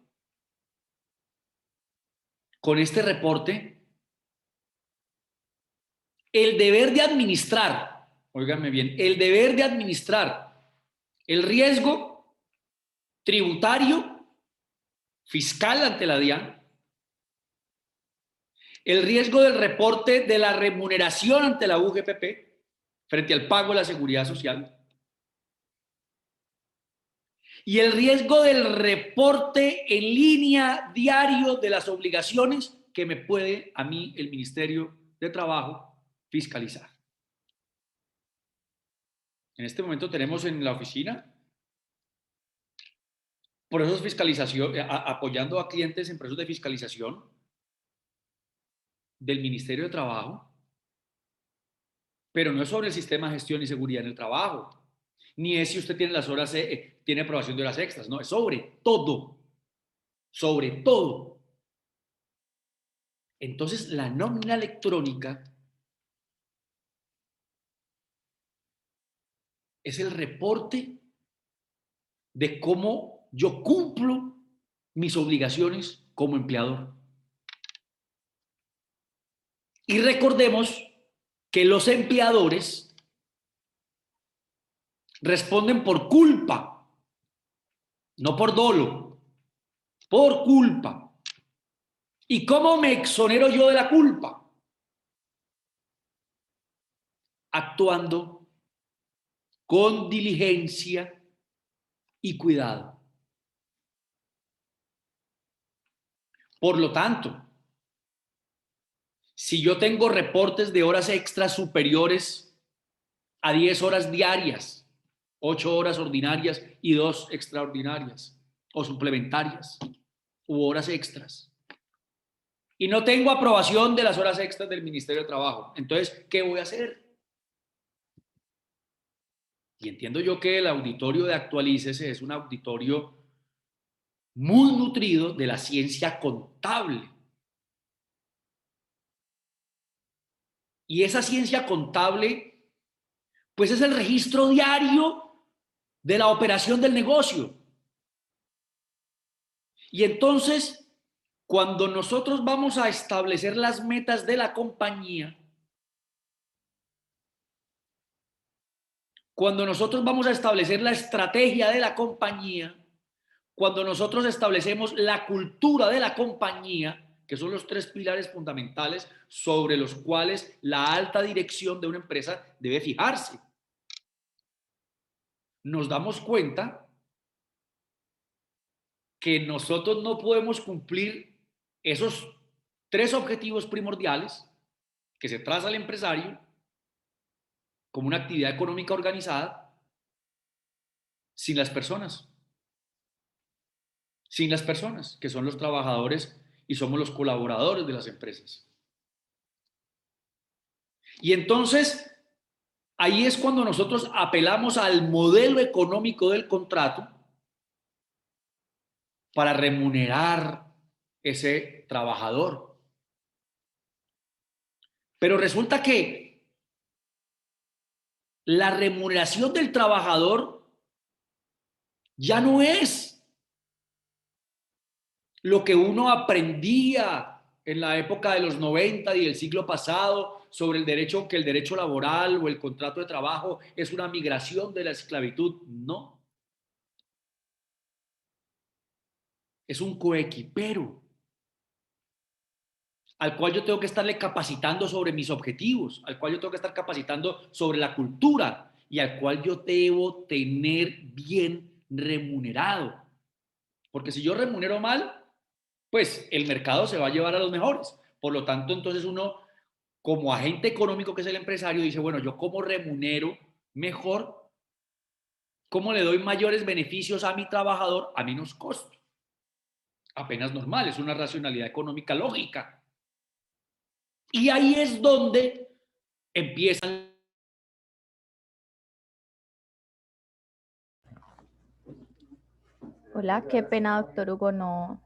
con este reporte el deber de administrar, óiganme bien, el deber de administrar el riesgo tributario, fiscal ante la DIAN, el riesgo del reporte de la remuneración ante la UGPP frente al pago de la seguridad social y el riesgo del reporte en línea diario de las obligaciones que me puede a mí el Ministerio de Trabajo fiscalizar. En este momento tenemos en la oficina procesos de fiscalización, apoyando a clientes en procesos de fiscalización del Ministerio de Trabajo, pero no es sobre el sistema de gestión y seguridad en el trabajo, ni es si usted tiene las horas, tiene aprobación de horas extras, no, es sobre todo, sobre todo. Entonces, la nómina electrónica es el reporte de cómo yo cumplo mis obligaciones como empleador. Y recordemos que los empleadores responden por culpa, no por dolo, por culpa. ¿Y cómo me exonero yo de la culpa? Actuando con diligencia y cuidado. Por lo tanto, si yo tengo reportes de horas extras superiores a 10 horas diarias, 8 horas ordinarias y 2 extraordinarias o suplementarias u horas extras, y no tengo aprobación de las horas extras del Ministerio de Trabajo, entonces, ¿qué voy a hacer? Y entiendo yo que el auditorio de Actualícese es un auditorio muy nutrido de la ciencia contable. Y esa ciencia contable, pues es el registro diario de la operación del negocio. Y entonces, cuando nosotros vamos a establecer las metas de la compañía, cuando nosotros vamos a establecer la estrategia de la compañía, cuando nosotros establecemos la cultura de la compañía, que son los 3 pilares fundamentales sobre los cuales la alta dirección de una empresa debe fijarse, nos damos cuenta que nosotros no podemos cumplir esos 3 objetivos primordiales que se traza el empresario como una actividad económica organizada sin las personas. Sin las personas, que son los trabajadores y somos los colaboradores de las empresas. Y entonces, ahí es cuando nosotros apelamos al modelo económico del contrato para remunerar ese trabajador. Pero resulta que la remuneración del trabajador ya no es lo que uno aprendía en la época de los 90 y del siglo pasado sobre el derecho, que el derecho laboral o el contrato de trabajo es una migración de la esclavitud. No. Es un coequipero al cual yo tengo que estarle capacitando sobre mis objetivos, al cual yo tengo que estar capacitando sobre la cultura y al cual yo debo tener bien remunerado. Porque si yo remunero mal, pues el mercado se va a llevar a los mejores. Por lo tanto, entonces uno, como agente económico que es el empresario, dice, bueno, yo cómo remunero mejor, cómo le doy mayores beneficios a mi trabajador a menos costo. Apenas normal, es una racionalidad económica lógica. Y ahí es donde empiezan. Hola, qué pena, doctor Hugo, no.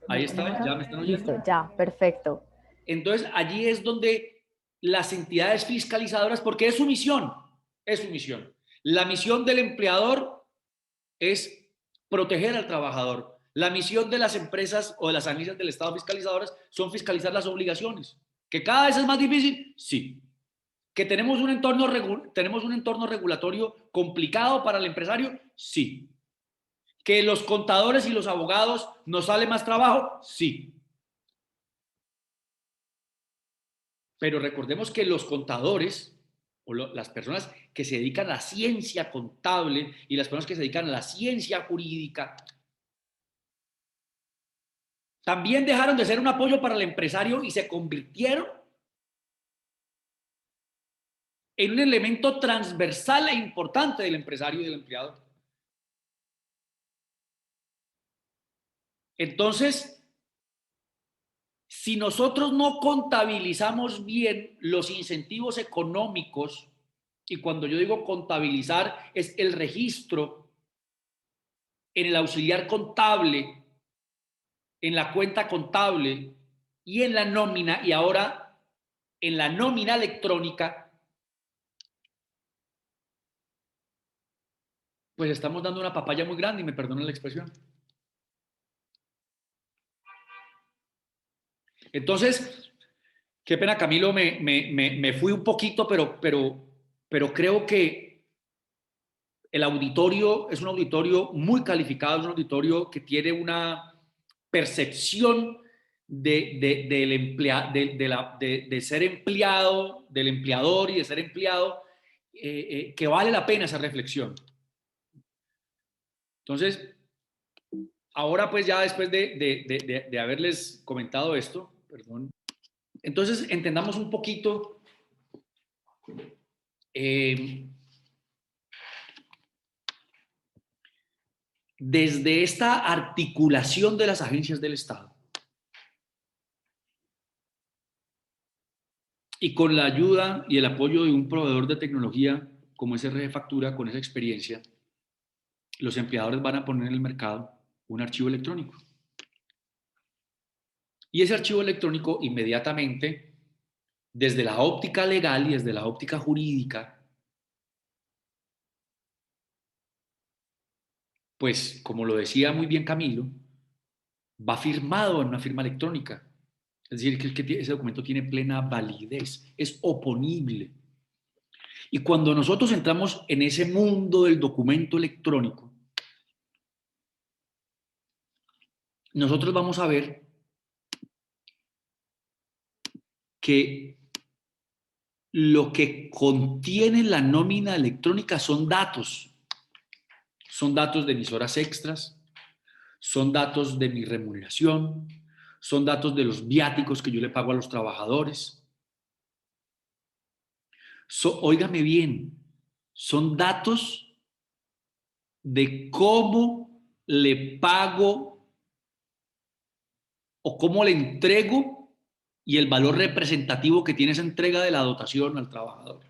Ahí está, ya me están oyendo. Listo, ya, perfecto. Entonces, allí es donde las entidades fiscalizadoras, porque es su misión. La misión del empleador es proteger al trabajador. La misión de las empresas o de las agencias del Estado fiscalizadoras son fiscalizar las obligaciones. ¿Que cada vez es más difícil? Sí. ¿Que tenemos un entorno regulatorio complicado para el empresario? Sí. ¿Que los contadores y los abogados nos sale más trabajo? Sí. Pero recordemos que los contadores o las personas que se dedican a la ciencia contable y las personas que se dedican a la ciencia jurídica también dejaron de ser un apoyo para el empresario y se convirtieron en un elemento transversal e importante del empresario y del empleado. Entonces, si nosotros no contabilizamos bien los incentivos económicos, y cuando yo digo contabilizar es el registro en el auxiliar contable, en la cuenta contable y en la nómina, y ahora en la nómina electrónica, pues estamos dando una papaya muy grande, y me perdonan la expresión. Entonces, Qué pena, Camilo, me fui un poquito, pero creo que el auditorio es un auditorio muy calificado, es un auditorio que tiene una percepción de ser empleado, del empleador y de ser empleado, que vale la pena esa reflexión. Entonces, ahora pues ya después de haberles comentado esto, perdón, entonces entendamos un poquito desde esta articulación de las agencias del Estado y con la ayuda y el apoyo de un proveedor de tecnología como es RG Factura, con esa experiencia, los empleadores van a poner en el mercado un archivo electrónico. Y ese archivo electrónico inmediatamente, desde la óptica legal y desde la óptica jurídica, pues como lo decía muy bien Camilo, va firmado en una firma electrónica. Es decir, que ese documento tiene plena validez, es oponible. Y cuando nosotros entramos en ese mundo del documento electrónico, nosotros vamos a ver que lo que contiene la nómina electrónica son datos de mis horas extras, son datos de mi remuneración, son datos de los viáticos que yo le pago a los trabajadores. Óigame bien, son datos de cómo le pago o cómo le entrego y el valor representativo que tiene esa entrega de la dotación al trabajador.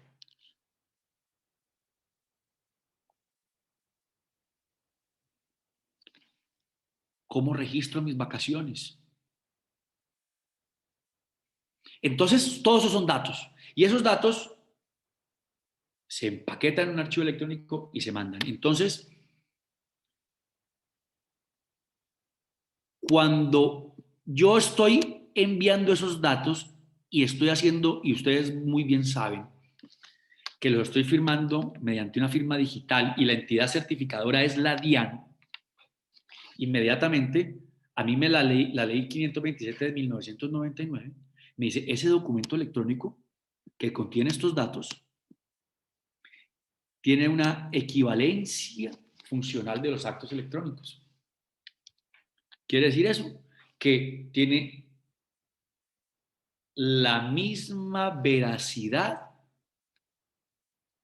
¿Cómo registro mis vacaciones? Entonces, todos esos son datos. Y esos datos se empaquetan en un archivo electrónico y se mandan. Entonces, cuando yo estoy enviando esos datos y estoy haciendo, y ustedes muy bien saben, que lo estoy firmando mediante una firma digital y la entidad certificadora es la DIAN, inmediatamente a mí la ley 527 de 1999 me dice, ese documento electrónico que contiene estos datos tiene una equivalencia funcional de los actos electrónicos. ¿Quiere decir eso? Que tiene la misma veracidad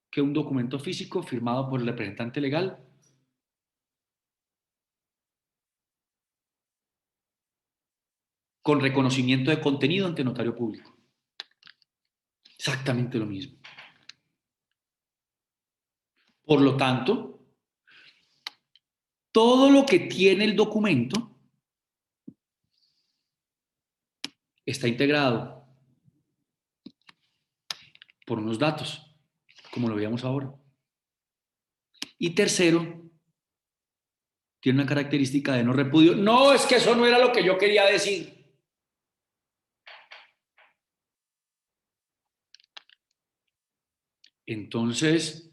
que un documento físico firmado por el representante legal. Con reconocimiento de contenido ante notario público. Exactamente lo mismo. Por lo tanto, todo lo que tiene el documento está integrado por unos datos, como lo veíamos ahora. Y tercero, tiene una característica de no repudio. No, es que eso no era lo que yo quería decir. Entonces,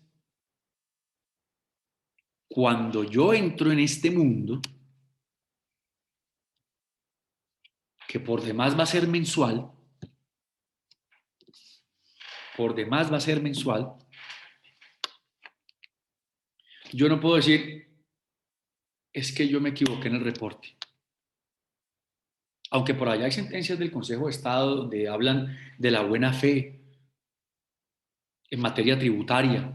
cuando yo entro en este mundo, que por demás va a ser mensual, yo no puedo decir, es que yo me equivoqué en el reporte. Aunque por allá hay sentencias del Consejo de Estado donde hablan de la buena fe en materia tributaria,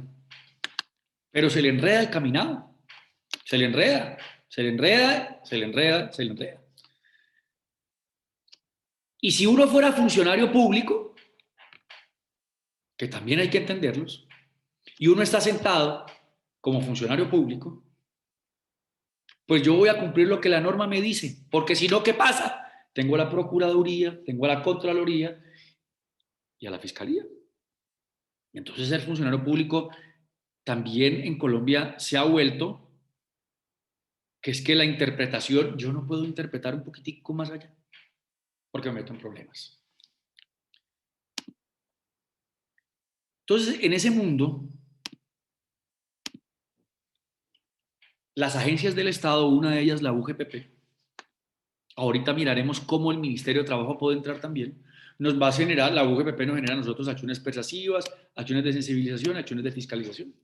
pero se le enreda el caminado, se le enreda. Y si uno fuera funcionario público, que también hay que entenderlos, y uno está sentado como funcionario público, pues yo voy a cumplir lo que la norma me dice, porque si no, ¿qué pasa? Tengo a la Procuraduría, tengo a la Contraloría y a la Fiscalía. Y entonces ser funcionario público también en Colombia se ha vuelto que es que la interpretación, yo no puedo interpretar un poquitico más allá, porque me meto en problemas. Entonces, en ese mundo, las agencias del Estado, una de ellas la UGPP, ahorita miraremos cómo el Ministerio de Trabajo puede entrar también, nos va a generar, la UGPP nos genera a nosotros acciones persuasivas, acciones de sensibilización, acciones de fiscalización.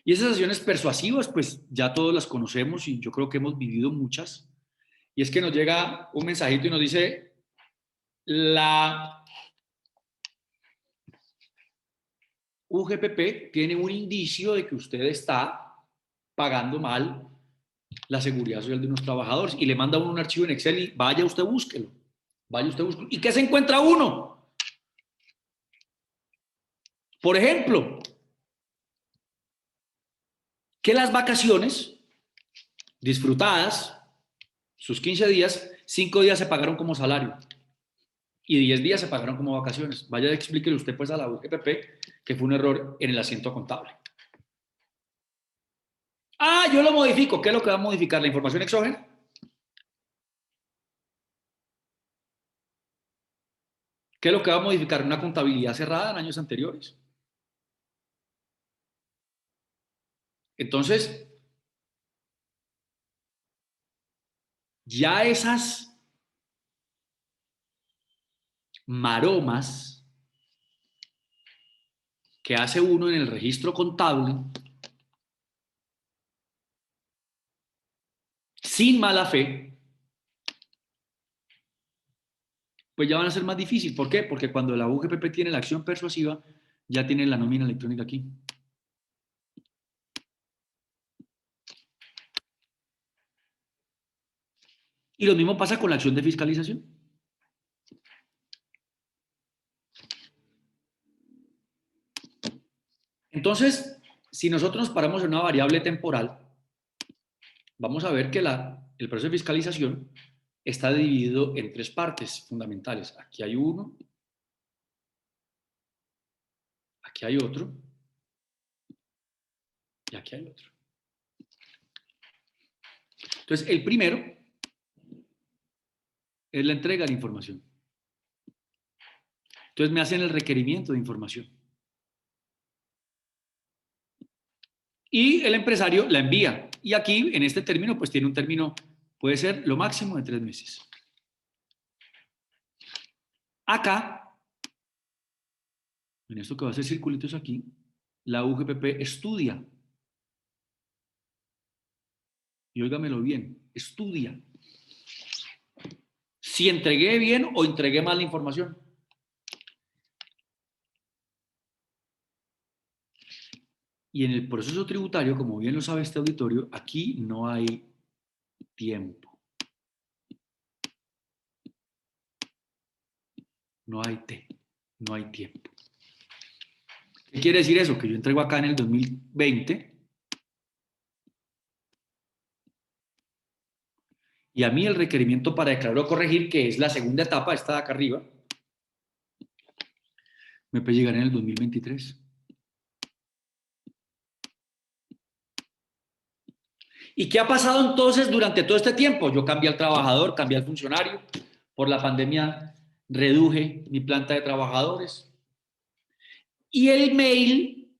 Y esas acciones persuasivas, pues ya todos las conocemos y yo creo que hemos vivido muchas. Y es que nos llega un mensajito y nos dice, la UGPP tiene un indicio de que usted está pagando mal la seguridad social de unos trabajadores y le manda uno un archivo en Excel y vaya usted búsquelo. Vaya usted búsquelo. ¿Y qué se encuentra uno? Por ejemplo, que las vacaciones disfrutadas, sus 15 días, 5 días se pagaron como salario y 10 días se pagaron como vacaciones. Vaya, explíquele usted pues a la UGPP que fue un error en el asiento contable. Ah, yo lo modifico. ¿Qué es lo que va a modificar? ¿La información exógena? ¿Qué es lo que va a modificar? Una contabilidad cerrada en años anteriores. Entonces, ya esas maromas que hace uno en el registro contable, sin mala fe, pues ya van a ser más difícil. ¿Por qué? Porque cuando la UGPP tiene la acción persuasiva, ya tiene la nómina electrónica aquí. Y lo mismo pasa con la acción de fiscalización. Entonces, si nosotros nos paramos en una variable temporal, vamos a ver que el proceso de fiscalización está dividido en 3 partes fundamentales. Aquí hay uno, aquí hay otro y aquí hay otro. Entonces, el primero es la entrega de información. Entonces, me hacen el requerimiento de información. Y el empresario la envía. Y aquí, en este término, pues tiene un término, puede ser lo máximo de 3 meses. Acá, en esto que va a ser circulitos aquí, la UGPP estudia. Y óigamelo bien, estudia. Si entregué bien o entregué mal la información. Y en el proceso tributario, como bien lo sabe este auditorio, aquí no hay tiempo. No hay no hay tiempo. ¿Qué quiere decir eso? Que yo entrego acá en el 2020 y a mí el requerimiento para declarar o corregir, que es la segunda etapa, esta de acá arriba, me puede llegar en el 2023. ¿Y qué ha pasado entonces durante todo este tiempo? Yo cambié al trabajador, cambié al funcionario. Por la pandemia reduje mi planta de trabajadores. Y el mail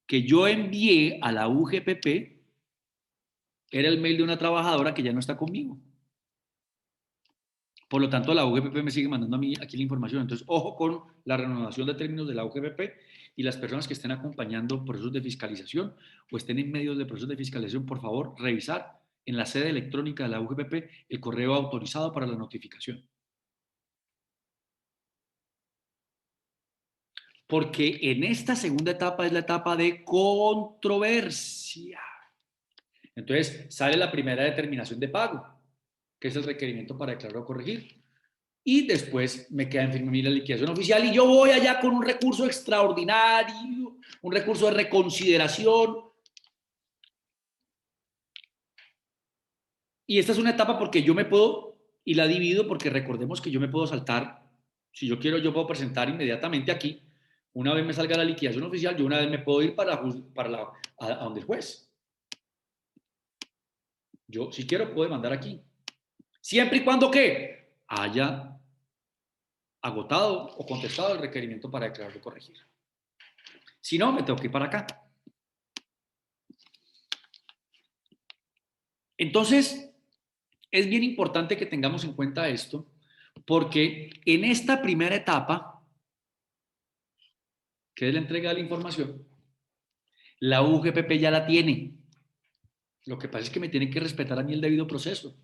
que yo envié a la UGPP era el mail de una trabajadora que ya no está conmigo. Por lo tanto, la UGPP me sigue mandando a mí aquí la información. Entonces, ojo con la renovación de términos de la UGPP y las personas que estén acompañando procesos de fiscalización o estén en medio de procesos de fiscalización, por favor, revisar en la sede electrónica de la UGPP el correo autorizado para la notificación. Porque en esta segunda etapa es la etapa de controversia. Entonces, sale la primera determinación de pago, que es el requerimiento para declarar o corregir. Y después me queda en firme la liquidación oficial y yo voy allá con un recurso extraordinario, un recurso de reconsideración. Y esta es una etapa porque yo me puedo, y la divido porque recordemos que yo me puedo saltar, si yo quiero, yo puedo presentar inmediatamente aquí, una vez me salga la liquidación oficial, yo una vez me puedo ir a donde el juez. Yo, si quiero, puedo demandar aquí. Siempre y cuando, ¿qué? Haya agotado o contestado el requerimiento para declarar o corregir. Si no, me tengo que ir para acá. Entonces, es bien importante que tengamos en cuenta esto, porque en esta primera etapa, que es la entrega de la información, la UGPP ya la tiene. Lo que pasa es que me tiene que respetar a mí el debido proceso.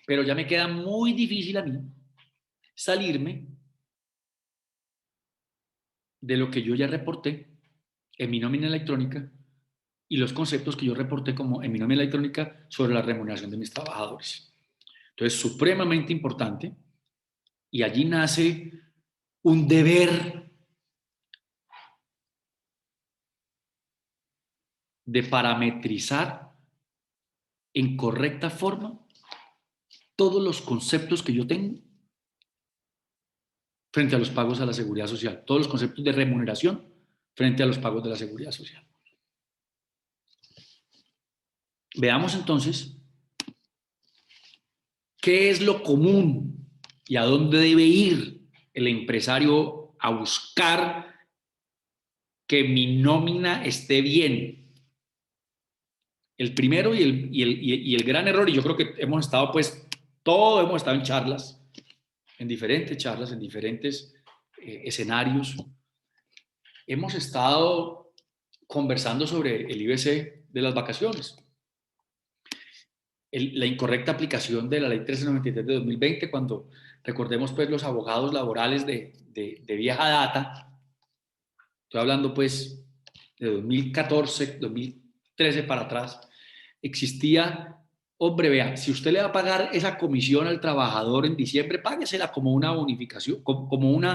Pero ya me queda muy difícil a mí salirme de lo que yo ya reporté en mi nómina electrónica y los conceptos que yo reporté como en mi nómina electrónica sobre la remuneración de mis trabajadores. Entonces, supremamente importante, y allí nace un deber de parametrizar en correcta forma todos los conceptos que yo tengo frente a los pagos a la seguridad social, todos los conceptos de remuneración frente a los pagos de la seguridad social. Veamos entonces qué es lo común y a dónde debe ir el empresario a buscar que mi nómina esté bien. El primero y el gran error, y yo creo que hemos estado, pues, todos hemos estado en charlas, en diferentes escenarios. Hemos estado conversando sobre el IBC de las vacaciones, la incorrecta aplicación de la ley 1393 de 2020, cuando recordemos pues los abogados laborales de vieja data, estoy hablando pues de 2014, 2013 para atrás, existía, hombre, vea, si usted le va a pagar esa comisión al trabajador en diciembre, páguesela como una bonificación, como un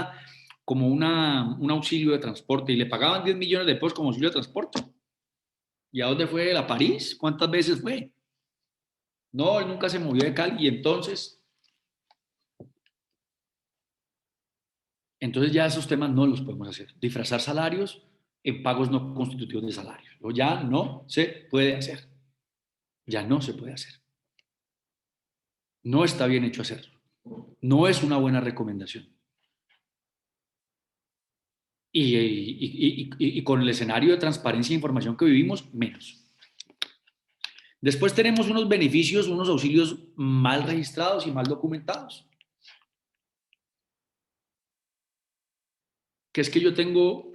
auxilio de transporte, y le pagaban 10 millones de pesos como auxilio de transporte. ¿Y a dónde fue? ¿A París? ¿Cuántas veces fue? No, él nunca se movió de Cali, y entonces ya esos temas no los podemos hacer. Disfrazar salarios en pagos no constitutivos de salarios. O ya no se puede hacer. Ya no se puede hacer. No está bien hecho hacerlo. No es una buena recomendación. Y con el escenario de transparencia e información que vivimos, menos. Después tenemos unos beneficios, unos auxilios mal registrados y mal documentados. Que es que yo tengo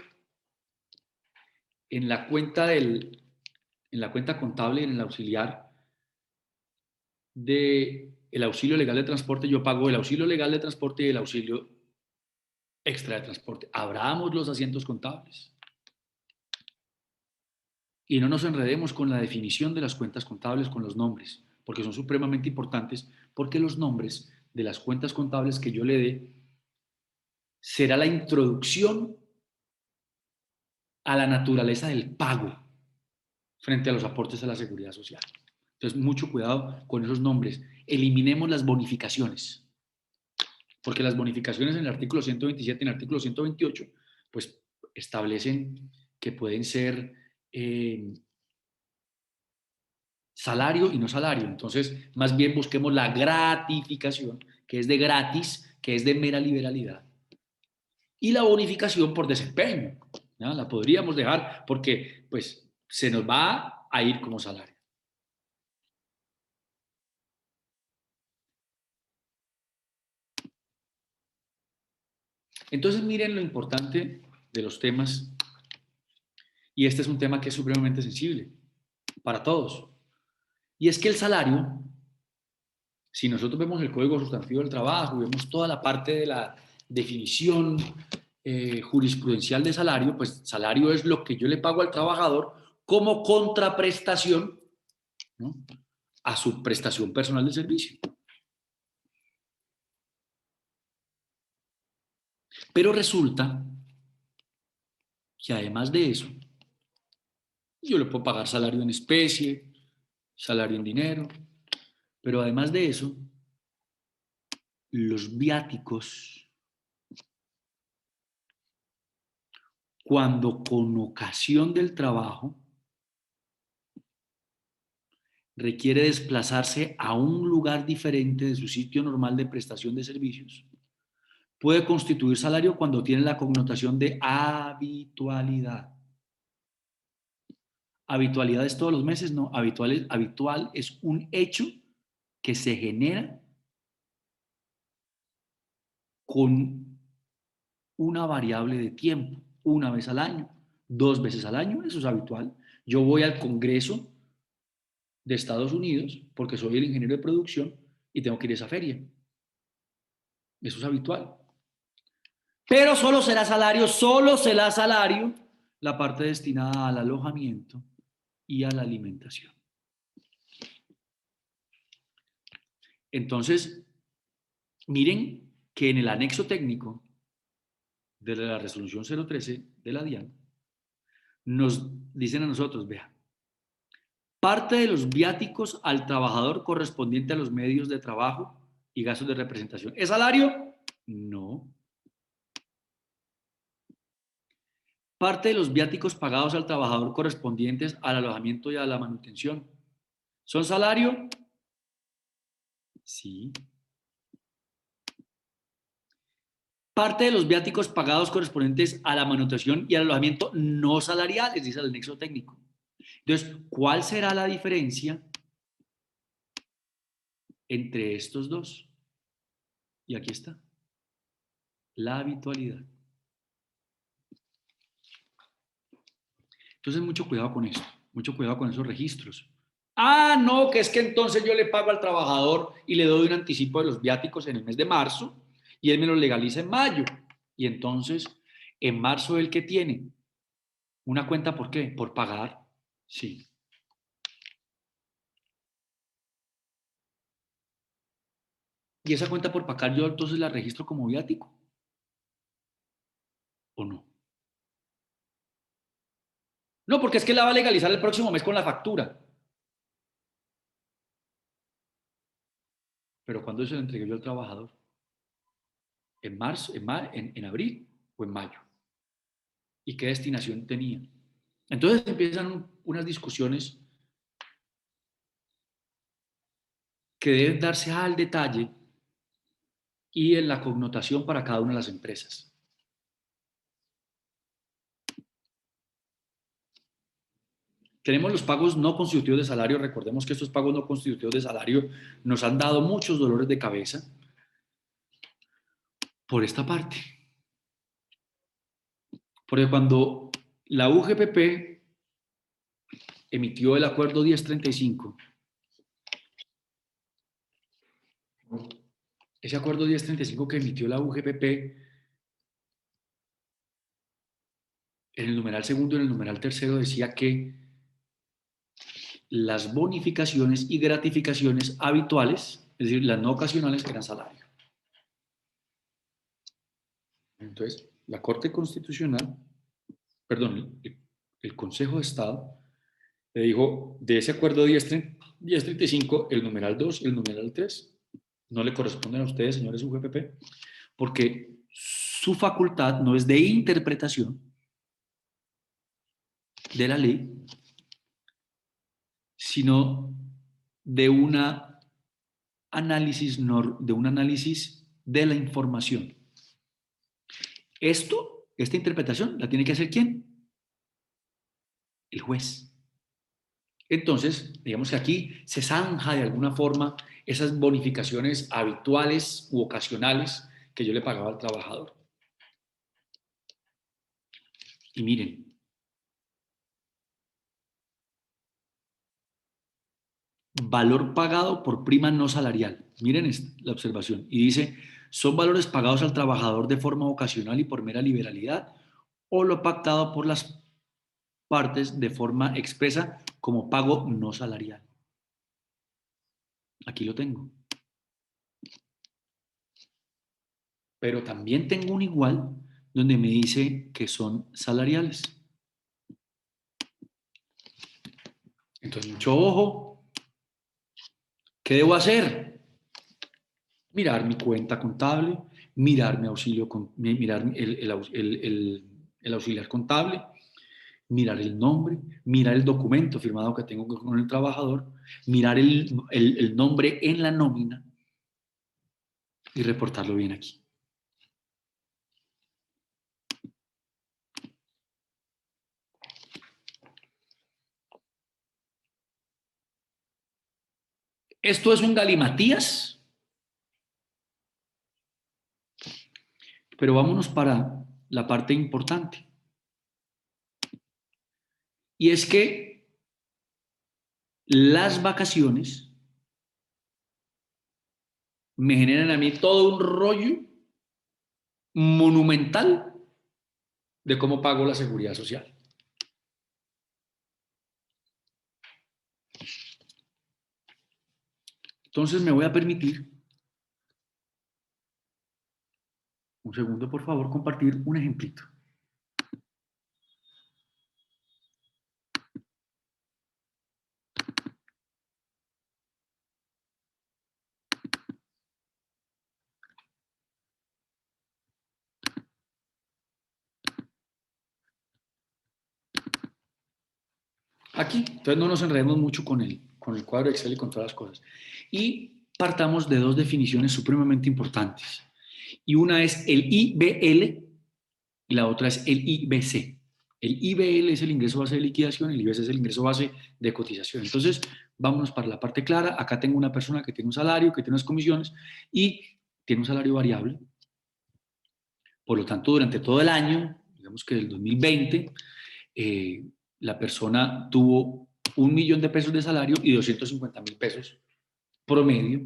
en la cuenta contable y en el auxiliar del auxilio legal de transporte, yo pago el auxilio legal de transporte y el auxilio extra de transporte. Abramos los asientos contables. Y no nos enredemos con la definición de las cuentas contables con los nombres, porque son supremamente importantes, porque los nombres de las cuentas contables que yo le dé será la introducción a la naturaleza del pago frente a los aportes a la seguridad social. Entonces, mucho cuidado con esos nombres. Eliminemos las bonificaciones, porque las bonificaciones en el artículo 127 y en el artículo 128, pues establecen que pueden ser salario y no salario. Entonces, más bien busquemos la gratificación, que es de gratis, que es de mera liberalidad, y la bonificación por desempeño, ¿no? La podríamos dejar porque pues se nos va a ir como salario. Entonces, miren lo importante de los temas, y este es un tema que es supremamente sensible para todos, y es que el salario, si nosotros vemos el Código Sustantivo del Trabajo, vemos toda la parte de la definición jurisprudencial de salario, pues salario es lo que yo le pago al trabajador como contraprestación, ¿no?, a su prestación personal de servicio. Pero resulta que además de eso, yo le puedo pagar salario en especie, salario en dinero, pero además de eso, los viáticos, cuando con ocasión del trabajo requiere desplazarse a un lugar diferente de su sitio normal de prestación de servicios, puede constituir salario cuando tiene la connotación de habitualidad. ¿Habitualidad es todos los meses? No, habitual es un hecho que se genera con una variable de tiempo, una vez al año, 2 veces al año, eso es habitual. Yo voy al Congreso de Estados Unidos porque soy el ingeniero de producción y tengo que ir a esa feria. Eso es habitual. Pero solo será salario la parte destinada al alojamiento y a la alimentación. Entonces, miren que en el anexo técnico de la resolución 013 de la DIAN nos dicen a nosotros, vea, parte de los viáticos al trabajador correspondiente a los medios de trabajo y gastos de representación. ¿Es salario? No. Parte de los viáticos pagados al trabajador correspondientes al alojamiento y a la manutención. ¿Son salario? Sí. Parte de los viáticos pagados correspondientes a la manutención y al alojamiento no salariales, dice el anexo técnico. Entonces, ¿cuál será la diferencia entre estos dos? Y aquí está. La habitualidad. Entonces, mucho cuidado con esto. Mucho cuidado con esos registros. Ah, no, que es que entonces yo le pago al trabajador y le doy un anticipo de los viáticos en el mes de marzo y él me lo legaliza en mayo. Y entonces, en marzo, ¿él qué tiene? ¿Una cuenta por qué? ¿Por pagar? Sí. ¿Y esa cuenta por pagar yo entonces la registro como viático? ¿O no? No, porque es que la va a legalizar el próximo mes con la factura. Pero ¿cuándo se la entregué yo al trabajador? ¿En marzo, en abril o en mayo? ¿Y qué destinación tenía? Entonces empiezan unas discusiones que deben darse al detalle y en la connotación para cada una de las empresas. Tenemos los pagos no constitutivos de salario. Recordemos que estos pagos no constitutivos de salario nos han dado muchos dolores de cabeza por esta parte. Porque cuando la UGPP emitió el acuerdo 1035, ese acuerdo 1035 que emitió la UGPP, en el numeral segundo y en el numeral tercero decía que las bonificaciones y gratificaciones habituales, es decir, las no ocasionales, eran salario. Entonces, la Corte Constitucional, perdón, el Consejo de Estado le dijo, de ese acuerdo 1035, el numeral 2 y el numeral 3 no le corresponden a ustedes, señores UGPP, porque su facultad no es de interpretación de la ley, sino de un análisis de la información. Esta interpretación la tiene que hacer ¿quién? El juez. Entonces, digamos que aquí se zanja de alguna forma esas bonificaciones habituales u ocasionales que yo le pagaba al trabajador. Y miren, valor pagado por prima no salarial. Miren la observación. Y dice, son valores pagados al trabajador de forma ocasional y por mera liberalidad o lo pactado por las partes de forma expresa como pago no salarial. Aquí lo tengo. Pero también tengo un igual donde me dice que son salariales. Entonces, mucho ojo. ¿Qué debo hacer? Mirar mi cuenta contable, mirar mi auxilio, mirar el auxiliar contable, mirar el nombre, mirar el documento firmado que tengo con el trabajador, mirar el nombre en la nómina y reportarlo bien aquí. Esto es un galimatías, pero vámonos para la parte importante. Y es que las vacaciones me generan a mí todo un rollo monumental de cómo pago la seguridad social. Entonces me voy a permitir, un segundo por favor, compartir un ejemplito. Aquí, entonces no nos enredemos mucho con el cuadro de Excel y con todas las cosas. Y partamos de dos definiciones supremamente importantes. Y una es el IBL y la otra es el IBC. El IBL es el ingreso base de liquidación, el IBC es el ingreso base de cotización. Entonces, vámonos para la parte clara. Acá tengo una persona que tiene un salario, que tiene unas comisiones y tiene un salario variable. Por lo tanto, durante todo el año, digamos que del 2020, la persona tuvo 1.000.000 de pesos de salario y 250.000 pesos promedio,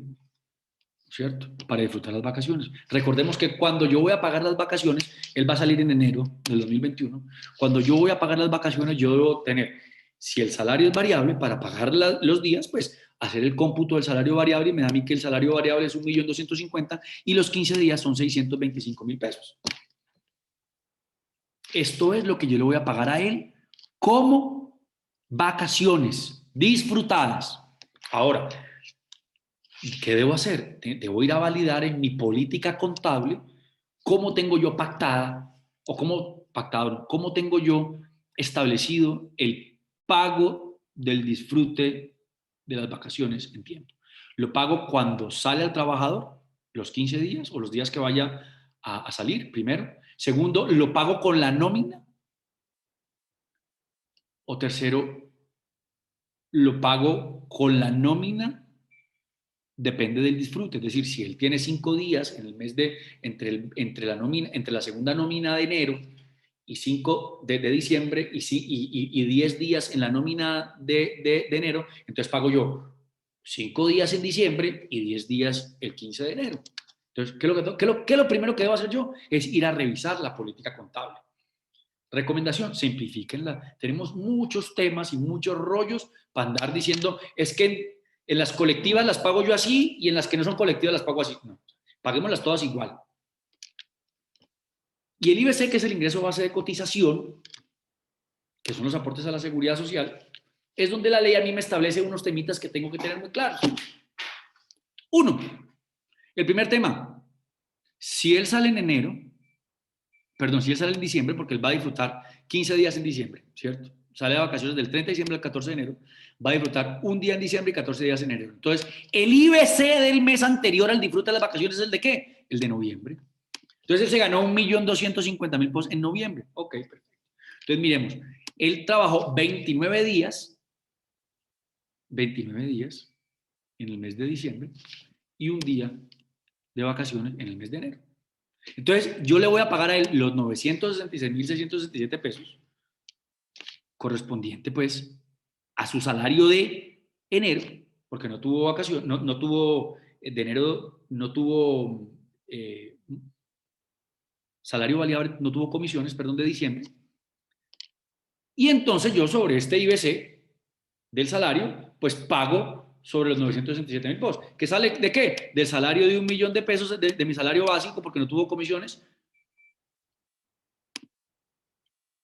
¿cierto? Para disfrutar las vacaciones. Recordemos que cuando yo voy a pagar las vacaciones, él va a salir en enero del 2021. Cuando yo voy a pagar las vacaciones, yo debo tener, si el salario es variable, para pagar los días, pues hacer el cómputo del salario variable y me da a mí que el salario variable es 1.250.000 y los 15 días son 625.000 pesos. Esto es lo que yo le voy a pagar a él como vacaciones disfrutadas. Ahora, ¿qué debo hacer? Debo ir a validar en mi política contable cómo tengo yo pactada o cómo tengo yo establecido el pago del disfrute de las vacaciones en tiempo. Lo pago cuando sale al trabajador, los 15 días o los días que vaya a salir, primero. Segundo, lo pago con la nómina. O tercero, lo pago con la nómina, depende del disfrute. Es decir, si él tiene 5 días en el mes entre la segunda nómina de enero y 5 de diciembre y 10 días en la nómina de enero, entonces pago yo 5 días en diciembre y 10 días el 15 de enero. Entonces, ¿qué es lo primero que debo hacer yo? Es ir a revisar la política contable. Recomendación, simplifíquenla. Tenemos muchos temas y muchos rollos para andar diciendo, es que en las colectivas las pago yo así y en las que no son colectivas las pago así. No, paguémoslas todas igual. Y el IBC, que es el ingreso base de cotización, que son los aportes a la seguridad social, es donde la ley a mí me establece unos temitas que tengo que tener muy claros. Uno, el primer tema, si él sale en enero, si él sale en diciembre, porque él va a disfrutar 15 días en diciembre, ¿cierto? Sale de vacaciones del 30 de diciembre al 14 de enero, va a disfrutar un día en diciembre y 14 días en enero. Entonces, el IBC del mes anterior al disfrute de las vacaciones es el de ¿qué? El de noviembre. Entonces, él se ganó 1.250.000 pesos en noviembre. Ok, perfecto. Entonces, miremos, él trabajó 29 días en el mes de diciembre y un día de vacaciones en el mes de enero. Entonces, yo le voy a pagar a él los 966.667 pesos correspondiente, pues, a su salario de enero, porque no tuvo vacaciones, no tuvo de enero, no tuvo salario variable, no tuvo comisiones, perdón, de diciembre. Y entonces yo sobre este IBC del salario, pues pago sobre los 967.000 pesos. ¿Que sale de qué? Del salario de 1.000.000 de pesos de mi salario básico, porque no tuvo comisiones.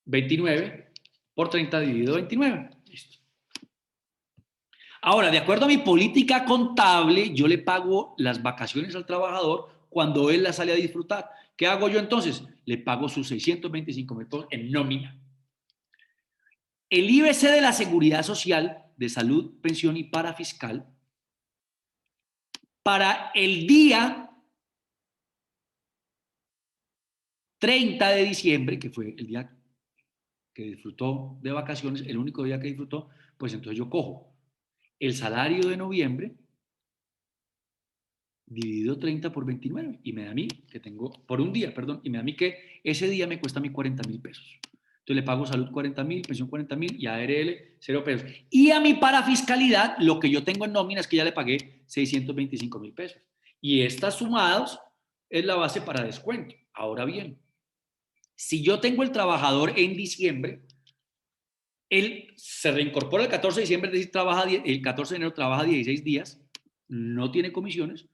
29 por 30 dividido 29. Listo. Ahora, de acuerdo a mi política contable, yo le pago las vacaciones al trabajador cuando él las sale a disfrutar. ¿Qué hago yo entonces? Le pago sus 625.000 pesos en nómina. El IBC de la Seguridad Social, de Salud, Pensión y Parafiscal, para el día 30 de diciembre, que fue el día que disfrutó de vacaciones, el único día que disfrutó, pues entonces yo cojo el salario de noviembre dividido 30 por 29 y me da a mí que tengo, por un día, perdón, y me da a mí que ese día me cuesta a mí 40.000 pesos. Entonces le pago salud 40.000, pensión 40.000 y ARL 0 pesos. Y a mi parafiscalidad, lo que yo tengo en nómina es que ya le pagué 625.000 pesos. Y estas sumados es la base para descuento. Ahora bien, si yo tengo el trabajador en diciembre, él se reincorpora el 14 de diciembre, es decir, el 14 de enero trabaja 16 días, no tiene comisiones,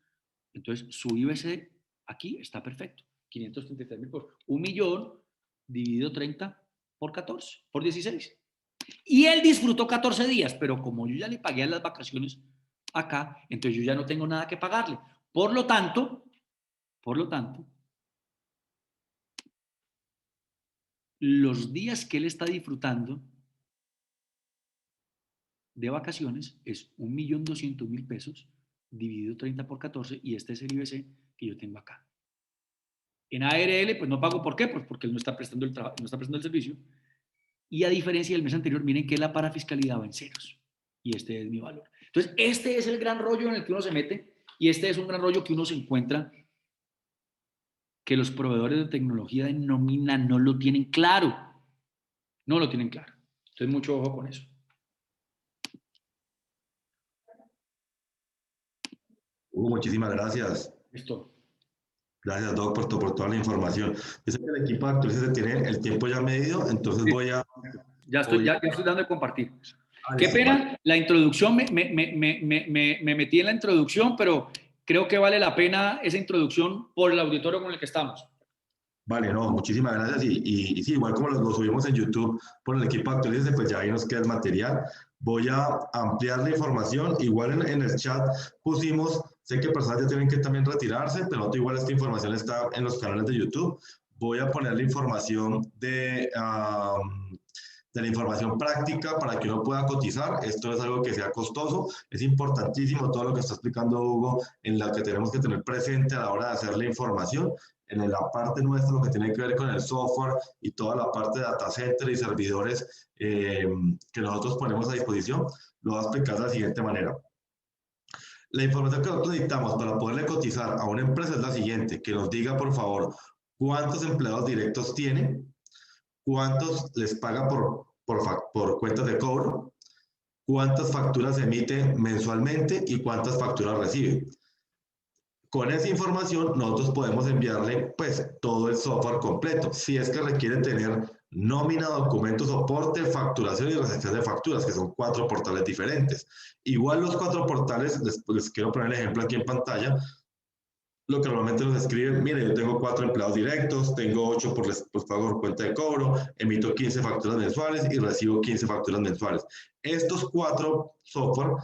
entonces su IBC aquí está perfecto. 533.000 por 1.000.000 dividido 30 por 14, por 16. Y él disfrutó 14 días, pero como yo ya le pagué a las vacaciones acá, entonces yo ya no tengo nada que pagarle. Por lo tanto, los días que él está disfrutando de vacaciones es 1.200.000 pesos dividido 30 por 14 y este es el IBC que yo tengo acá. En ARL pues no pago, ¿por qué? Pues porque él no está prestando el trabajo, no está prestando el servicio. Y a diferencia del mes anterior, miren que la parafiscalidad va en ceros. Y este es mi valor. Entonces, este es el gran rollo en el que uno se mete y este es un gran rollo que uno se encuentra que los proveedores de tecnología de nómina no lo tienen claro. No lo tienen claro. Entonces, mucho ojo con eso. Muchísimas gracias. Listo. Gracias, Doc, por toda la información. Yo sé que el equipo de actualización tiene el tiempo ya medido, entonces Sí. voy a... Ya estoy dando de compartir. Qué listo, pena, vale. la introducción, me metí en la introducción, pero creo que vale la pena esa introducción por el auditorio con el que estamos. Vale, no, muchísimas gracias. Y sí, igual como lo subimos en YouTube por el equipo de actualización, pues ya ahí nos queda el material. Voy a ampliar la información. Igual en el chat pusimos, sé que personas ya tienen que también retirarse, pero igual esta información está en los canales de YouTube. Voy a poner la información de la información práctica para que uno pueda cotizar. Esto es algo que sea costoso. Es importantísimo todo lo que está explicando Hugo, en la que tenemos que tener presente a la hora de hacer la información. En la parte nuestra, lo que tiene que ver con el software y toda la parte de data center y servidores que nosotros ponemos a disposición, lo voy a explicar de la siguiente manera. La información que nosotros necesitamos para poderle cotizar a una empresa es la siguiente, que nos diga, por favor, cuántos empleados directos tiene, cuántos les paga por cuentas de cobro, cuántas facturas emite mensualmente y cuántas facturas recibe. Con esa información nosotros podemos enviarle pues todo el software completo, si es que requiere tener nómina, documento, soporte, facturación y recepción de facturas, que son 4 portales diferentes. Igual los 4 portales, les quiero poner el ejemplo aquí en pantalla, lo que normalmente nos escriben, mire, yo tengo 4 empleados directos, tengo 8 por pago por cuenta de cobro, emito 15 facturas mensuales y recibo 15 facturas mensuales. Estos 4 software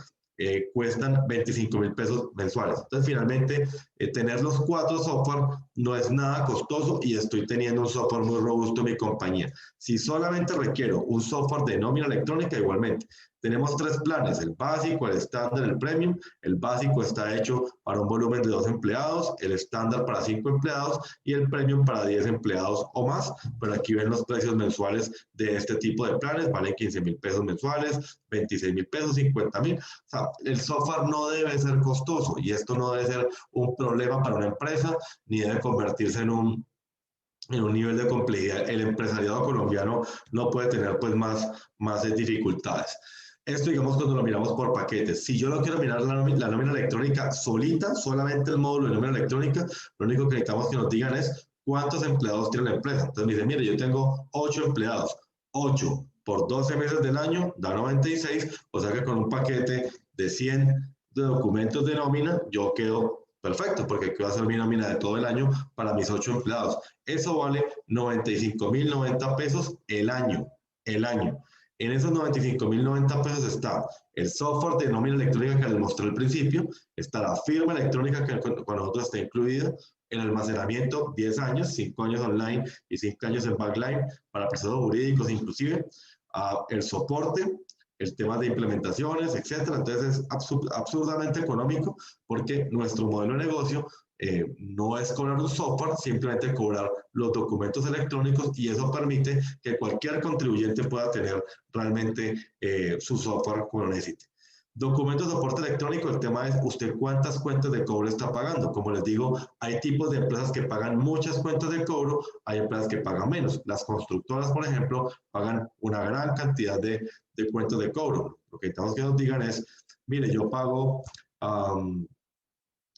cuestan 25.000 pesos mensuales. Entonces, finalmente, tener los 4 software no es nada costoso y estoy teniendo un software muy robusto en mi compañía. Si solamente requiero un software de nómina electrónica, igualmente. Tenemos 3 planes, el básico, el estándar, el premium. El básico está hecho para un volumen de 2 empleados, el estándar para 5 empleados y el premium para 10 empleados o más. Pero aquí ven los precios mensuales de este tipo de planes, valen 15.000 pesos mensuales, 26.000 pesos, 50.000. O sea, el software no debe ser costoso y esto no debe ser un problema para una empresa ni debe convertirse en un nivel de complejidad. El empresariado colombiano no puede tener pues más dificultades. Esto, digamos, cuando lo miramos por paquetes. Si yo no quiero mirar la nómina electrónica solita, solamente el módulo de nómina electrónica, lo único que necesitamos que nos digan es cuántos empleados tiene la empresa. Entonces me dice, mire, yo tengo 8 empleados. 8 por 12 meses del año da 96, o sea que con un paquete de 100 de documentos de nómina, yo quedo perfecto, porque aquí va a ser mi nómina de todo el año para mis 8 empleados. Eso vale 95.090 pesos el año. En esos 95.090 pesos está el software de nómina electrónica que les mostré al principio, está la firma electrónica que con nosotros está incluida, el almacenamiento 10 años, 5 años online y 5 años en backline para procesos jurídicos inclusive, el soporte, el tema de implementaciones, etcétera. Entonces es absurdamente económico porque nuestro modelo de negocio no es cobrar un software, simplemente cobrar los documentos electrónicos y eso permite que cualquier contribuyente pueda tener realmente su software como lo necesite. Documentos de soporte electrónico, el tema es usted cuántas cuentas de cobro está pagando. Como les digo, hay tipos de empresas que pagan muchas cuentas de cobro, hay empresas que pagan menos. Las constructoras, por ejemplo, pagan una gran cantidad de cuentas de cobro. Lo que necesitamos que nos digan es, mire, yo pago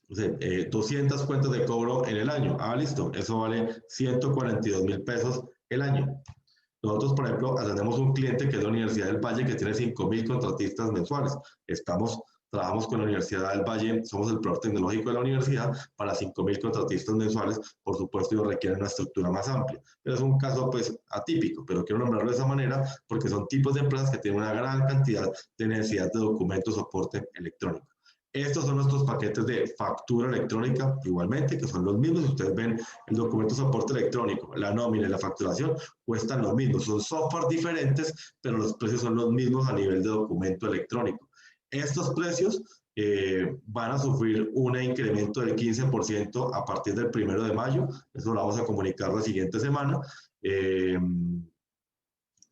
200 cuentas de cobro en el año. Ah, listo, eso vale 142.000 pesos el año. Nosotros, por ejemplo, atendemos un cliente que es la Universidad del Valle, que tiene 5.000 contratistas mensuales. Trabajamos con la Universidad del Valle, somos el proveedor tecnológico de la universidad para 5.000 contratistas mensuales. Por supuesto, ellos requieren una estructura más amplia. Pero es un caso, pues, atípico, pero quiero nombrarlo de esa manera porque son tipos de empresas que tienen una gran cantidad de necesidad de documentos, soporte electrónico. Estos son nuestros paquetes de factura electrónica, igualmente, que son los mismos. Ustedes ven el documento de soporte electrónico, la nómina y la facturación cuestan lo mismo. Son software diferentes, pero los precios son los mismos a nivel de documento electrónico. Estos precios van a sufrir un incremento del 15% a partir del 1 de mayo. Eso lo vamos a comunicar la siguiente semana.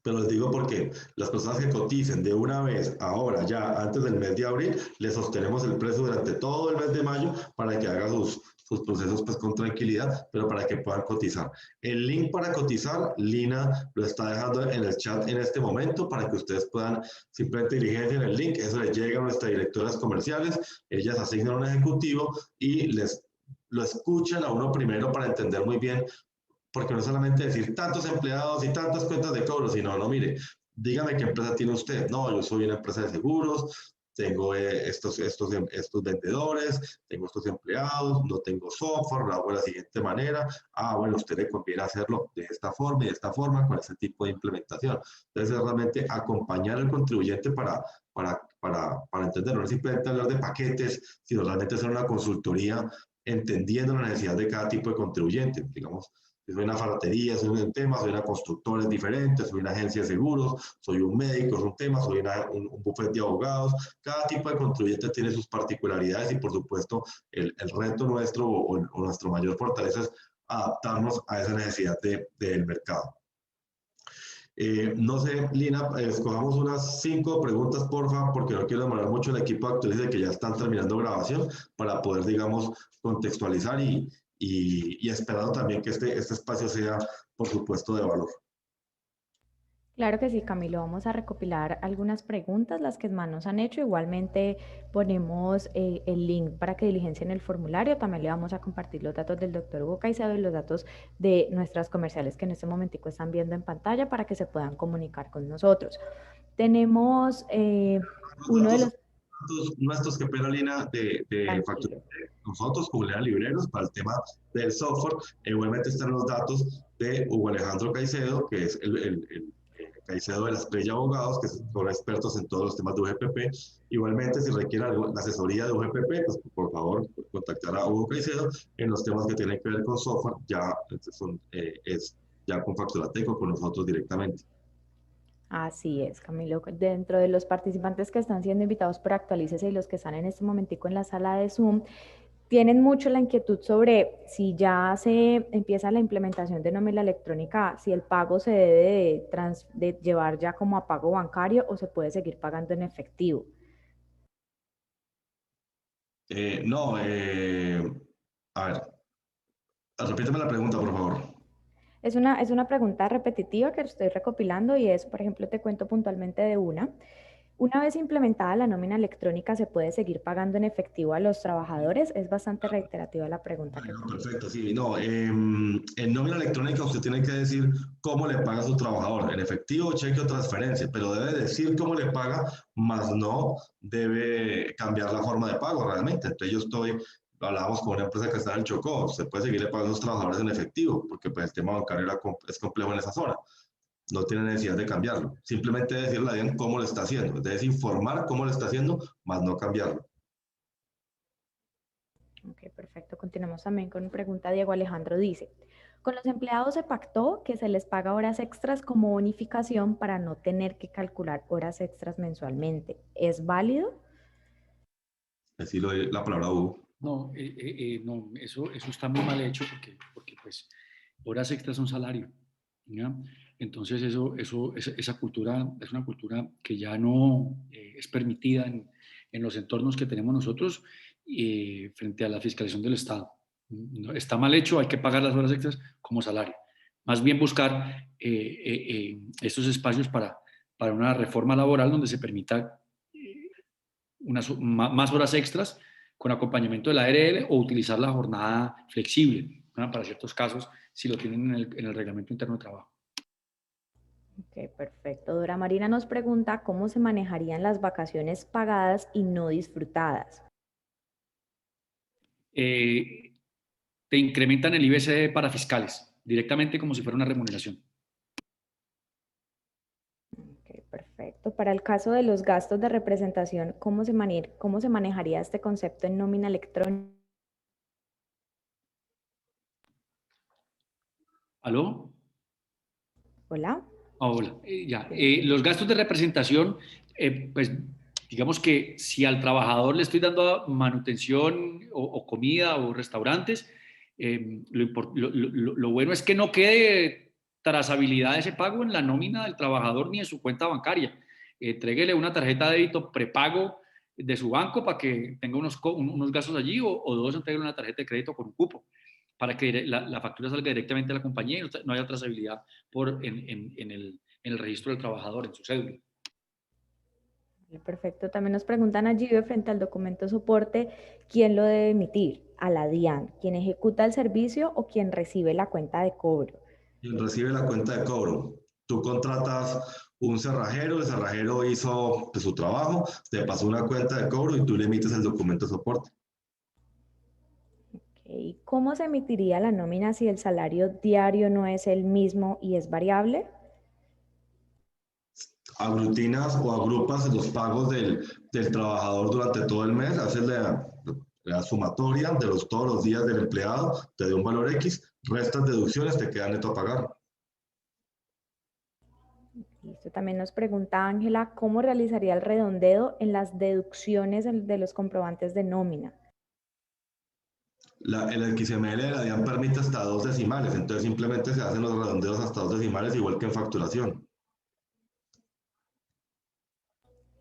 Pero les digo porque las personas que coticen de una vez, ahora, ya, antes del mes de abril, les sostenemos el precio durante todo el mes de mayo para que hagan sus procesos pues, con tranquilidad, pero para que puedan cotizar. El link para cotizar, Lina lo está dejando en el chat en este momento para que ustedes puedan simplemente diligenciar el link. Eso les llega a nuestras directoras comerciales, ellas asignan un ejecutivo y lo escuchan a uno primero para entender muy bien, porque no solamente decir tantos empleados y tantas cuentas de cobro, sino, no, mire, dígame qué empresa tiene usted. No, yo soy una empresa de seguros, tengo estos vendedores, tengo estos empleados, no tengo software, lo hago de la siguiente manera. Ah, bueno, a usted le conviene hacerlo de esta forma y de esta forma, con ese tipo de implementación. Entonces, es realmente acompañar al contribuyente para entenderlo. No es simplemente hablar de paquetes, sino realmente hacer una consultoría entendiendo la necesidad de cada tipo de contribuyente. Digamos, soy una ferretería, soy un tema, soy una constructora, es diferente, soy una agencia de seguros, soy un médico, es un tema, soy un bufete de abogados. Cada tipo de contribuyente tiene sus particularidades y, por supuesto, el reto nuestro o nuestro mayor fortaleza es adaptarnos a esa necesidad del mercado. No sé, Lina, escojamos unas 5 preguntas, porfa, porque no quiero demorar mucho el equipo actual de que ya están terminando grabación para poder, digamos, contextualizar y esperando también que este espacio sea, por supuesto, de valor. Claro que sí, Camilo. Vamos a recopilar algunas preguntas, las que más nos han hecho. Igualmente ponemos el link para que diligencien el formulario. También le vamos a compartir los datos del doctor Hugo Caicedo y los datos de nuestras comerciales que en este momentico están viendo en pantalla para que se puedan comunicar con nosotros. Tenemos uno de los... Nuestros que pena, Lina, de factura. Nosotros, como libreros, para el tema del software, igualmente están los datos de Hugo Alejandro Caicedo, que es el Caicedo de la Estrella Abogados, que son expertos en todos los temas de UGPP. Igualmente, si requiere la asesoría de UGPP, pues por favor, contactar a Hugo Caicedo en los temas que tienen que ver con software, es ya con Facturateco, con nosotros directamente. Así es, Camilo. Dentro de los participantes que están siendo invitados por Actualícese y los que están en este momentico en la sala de Zoom, tienen mucho la inquietud sobre si ya se empieza la implementación de nómina electrónica, si el pago se debe de llevar ya como a pago bancario o se puede seguir pagando en efectivo. No, a ver, repítame la pregunta, por favor. Es una pregunta repetitiva que estoy recopilando y es, por ejemplo, te cuento puntualmente de una. Una vez implementada la nómina electrónica, ¿se puede seguir pagando en efectivo a los trabajadores? Es bastante reiterativa la pregunta que No, perfecto, sí. No, en nómina electrónica usted tiene que decir cómo le paga a su trabajador, en efectivo, cheque o transferencia, pero debe decir cómo le paga, más no debe cambiar la forma de pago realmente. Entonces hablábamos con una empresa que está en el Chocó, se puede seguirle pagando a los trabajadores en efectivo, porque pues, el tema bancario es complejo en esa zona. No tiene necesidad de cambiarlo. Simplemente decirle bien cómo lo está haciendo. Debes informar cómo lo está haciendo, más no cambiarlo. Ok, perfecto. Continuamos también con una pregunta. Diego Alejandro dice, con los empleados se pactó que se les paga horas extras como bonificación para no tener que calcular horas extras mensualmente. ¿Es válido? Así lo doy la palabra a Hugo. No, no, eso está muy mal hecho porque pues horas extras son salario, ¿ya? Entonces esa cultura es una cultura que ya no es permitida en los entornos que tenemos nosotros frente a la fiscalización del Estado. Está mal hecho, hay que pagar las horas extras como salario. Más bien buscar estos espacios para una reforma laboral donde se permita más horas extras con acompañamiento de la ARL o utilizar la jornada flexible, ¿no? Para ciertos casos, si lo tienen en el reglamento interno de trabajo. Ok, perfecto. Dora Marina nos pregunta cómo se manejarían las vacaciones pagadas y no disfrutadas. Te incrementan el IBC para fiscales, directamente como si fuera una remuneración. Ok, perfecto. Para el caso de los gastos de representación, ¿cómo se manejaría este concepto en nómina electrónica? ¿Aló? Hola. Hola. Ya. Los gastos de representación, pues digamos que si al trabajador le estoy dando manutención o comida o restaurantes, lo bueno es que no quede trazabilidad de ese pago en la nómina del trabajador ni en su cuenta bancaria. Tréguele una tarjeta de débito prepago de su banco para que tenga unos gastos allí o dos, entregue una tarjeta de crédito con un cupo para que la factura salga directamente a la compañía y no haya trazabilidad en el registro del trabajador, en su cédula. Perfecto. También nos preguntan allí frente al documento soporte, ¿quién lo debe emitir? A la DIAN, ¿quién ejecuta el servicio o quien recibe la cuenta de cobro? Quien recibe la cuenta de cobro. Tú contratas un cerrajero, el cerrajero hizo su trabajo, te pasó una cuenta de cobro y tú le emites el documento de soporte. Okay. ¿Cómo se emitiría la nómina si el salario diario no es el mismo y es variable? Aglutinas o agrupas los pagos del trabajador durante todo el mes, haces la sumatoria de todos los días del empleado, te da un valor X, restas deducciones, te queda neto a pagar. Listo. También nos pregunta Ángela, ¿cómo realizaría el redondeo en las deducciones de los comprobantes de nómina? El XML de la DIAN permite hasta 2 decimales, entonces simplemente se hacen los redondeos hasta 2 decimales, igual que en facturación.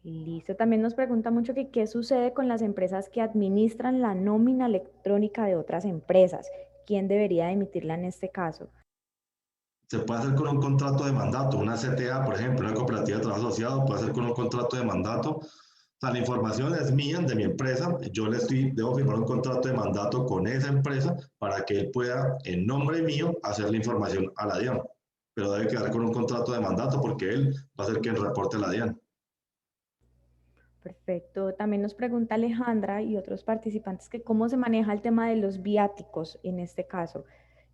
Listo. También nos pregunta mucho que qué sucede con las empresas que administran la nómina electrónica de otras empresas. ¿Quién debería emitirla en este caso? Se puede hacer con un contrato de mandato, una CTA, por ejemplo, una cooperativa de trabajo asociado, puede hacer con un contrato de mandato. O sea, la información es mía, de mi empresa, debo firmar un contrato de mandato con esa empresa para que él pueda, en nombre mío, hacer la información a la DIAN. Pero debe quedar con un contrato de mandato porque él va a ser quien reporte a la DIAN. Perfecto. También nos pregunta Alejandra y otros participantes que cómo se maneja el tema de los viáticos en este caso,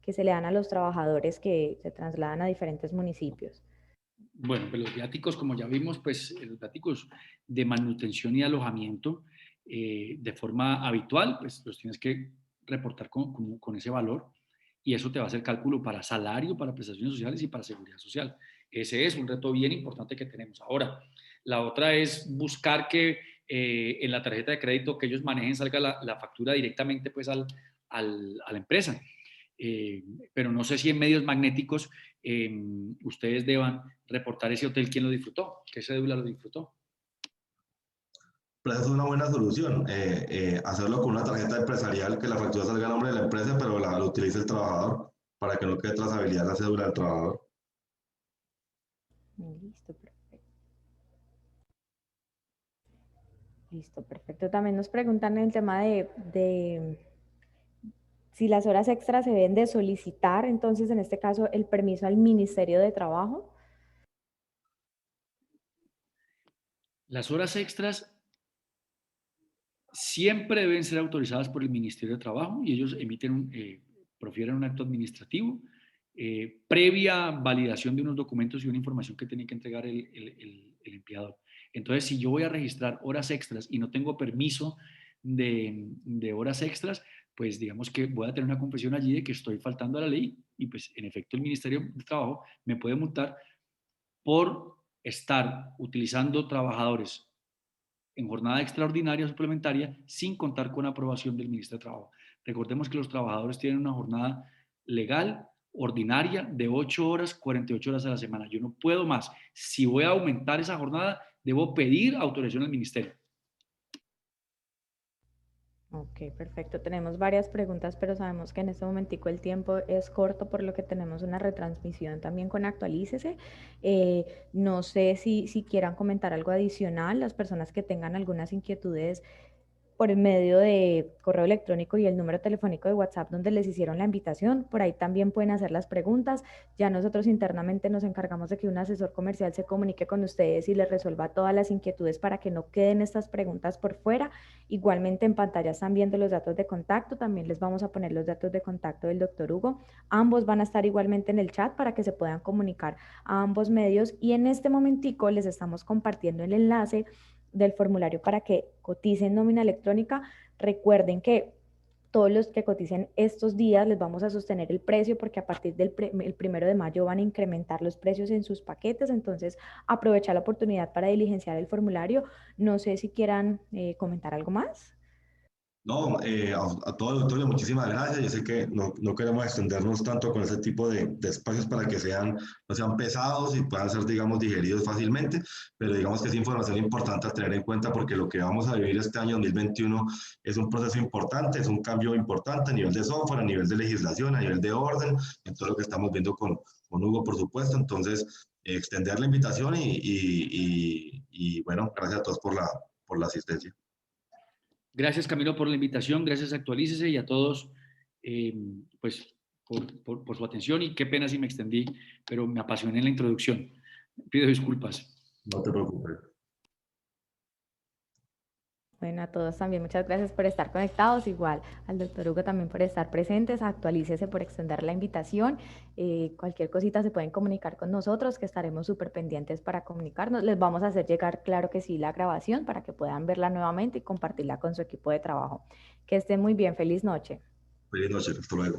que se le dan a los trabajadores que se trasladan a diferentes municipios. Bueno, pues los viáticos, como ya vimos, pues los viáticos de manutención y alojamiento de forma habitual, pues los tienes que reportar con ese valor y eso te va a hacer cálculo para salario, para prestaciones sociales y para seguridad social. Ese es un reto bien importante que tenemos. Ahora, la otra es buscar que en la tarjeta de crédito que ellos manejen salga la factura directamente pues a la empresa. Pero no sé si en medios magnéticos ustedes deban reportar ese hotel quién lo disfrutó, qué cédula lo disfrutó. Pero esa es una buena solución, hacerlo con una tarjeta empresarial, que la factura salga a nombre de la empresa, pero la utilice el trabajador, para que no quede trazabilidad la cédula del trabajador. Listo, perfecto. Listo, perfecto. También nos preguntan el tema de si las horas extras se deben de solicitar, entonces en este caso el permiso al Ministerio de Trabajo. Las horas extras siempre deben ser autorizadas por el Ministerio de Trabajo y ellos profieren un acto administrativo previa validación de unos documentos y una información que tiene que entregar el empleador. Entonces, si yo voy a registrar horas extras y no tengo permiso de horas extras, pues digamos que voy a tener una confesión allí de que estoy faltando a la ley y pues en efecto el Ministerio de Trabajo me puede multar por estar utilizando trabajadores en jornada extraordinaria suplementaria sin contar con aprobación del Ministerio de Trabajo. Recordemos que los trabajadores tienen una jornada legal, ordinaria, de 8 horas, 48 horas a la semana. Yo no puedo más. Si voy a aumentar esa jornada, debo pedir autorización al Ministerio. Ok, perfecto. Tenemos varias preguntas, pero sabemos que en este momentico el tiempo es corto, por lo que tenemos una retransmisión también con Actualícese. No sé si quieran comentar algo adicional, las personas que tengan algunas inquietudes por el medio de correo electrónico y el número telefónico de WhatsApp donde les hicieron la invitación. Por ahí también pueden hacer las preguntas. Ya nosotros internamente nos encargamos de que un asesor comercial se comunique con ustedes y les resuelva todas las inquietudes para que no queden estas preguntas por fuera. Igualmente en pantalla están viendo los datos de contacto. También les vamos a poner los datos de contacto del doctor Hugo. Ambos van a estar igualmente en el chat para que se puedan comunicar a ambos medios. Y en este momentico les estamos compartiendo el enlace del formulario para que coticen nómina electrónica. Recuerden que todos los que coticen estos días les vamos a sostener el precio porque a partir del el 1 de mayo van a incrementar los precios en sus paquetes, entonces aprovecha la oportunidad para diligenciar el formulario. No sé si quieran comentar algo más. No, a todo el auditorio, muchísimas gracias. Yo sé que no queremos extendernos tanto con ese tipo de espacios para que no sean pesados y puedan ser, digamos, digeridos fácilmente, pero digamos que es información importante a tener en cuenta porque lo que vamos a vivir este año 2021 es un proceso importante, es un cambio importante a nivel de software, a nivel de legislación, a nivel de orden, en todo lo que estamos viendo con Hugo, por supuesto. Entonces, extender la invitación y bueno, gracias a todos por la asistencia. Gracias, Camilo, por la invitación. Gracias, Actualícese, y a todos, pues, por su atención. Y qué pena si me extendí, pero me apasioné en la introducción. Pido disculpas. No te preocupes. Bueno, a todos también muchas gracias por estar conectados, igual al doctor Hugo también por estar presentes, Actualícese por extender la invitación. Cualquier cosita se pueden comunicar con nosotros, que estaremos súper pendientes para comunicarnos. Les vamos a hacer llegar, claro que sí, la grabación para que puedan verla nuevamente y compartirla con su equipo de trabajo. Que estén muy bien, feliz noche. Feliz noche, hasta luego.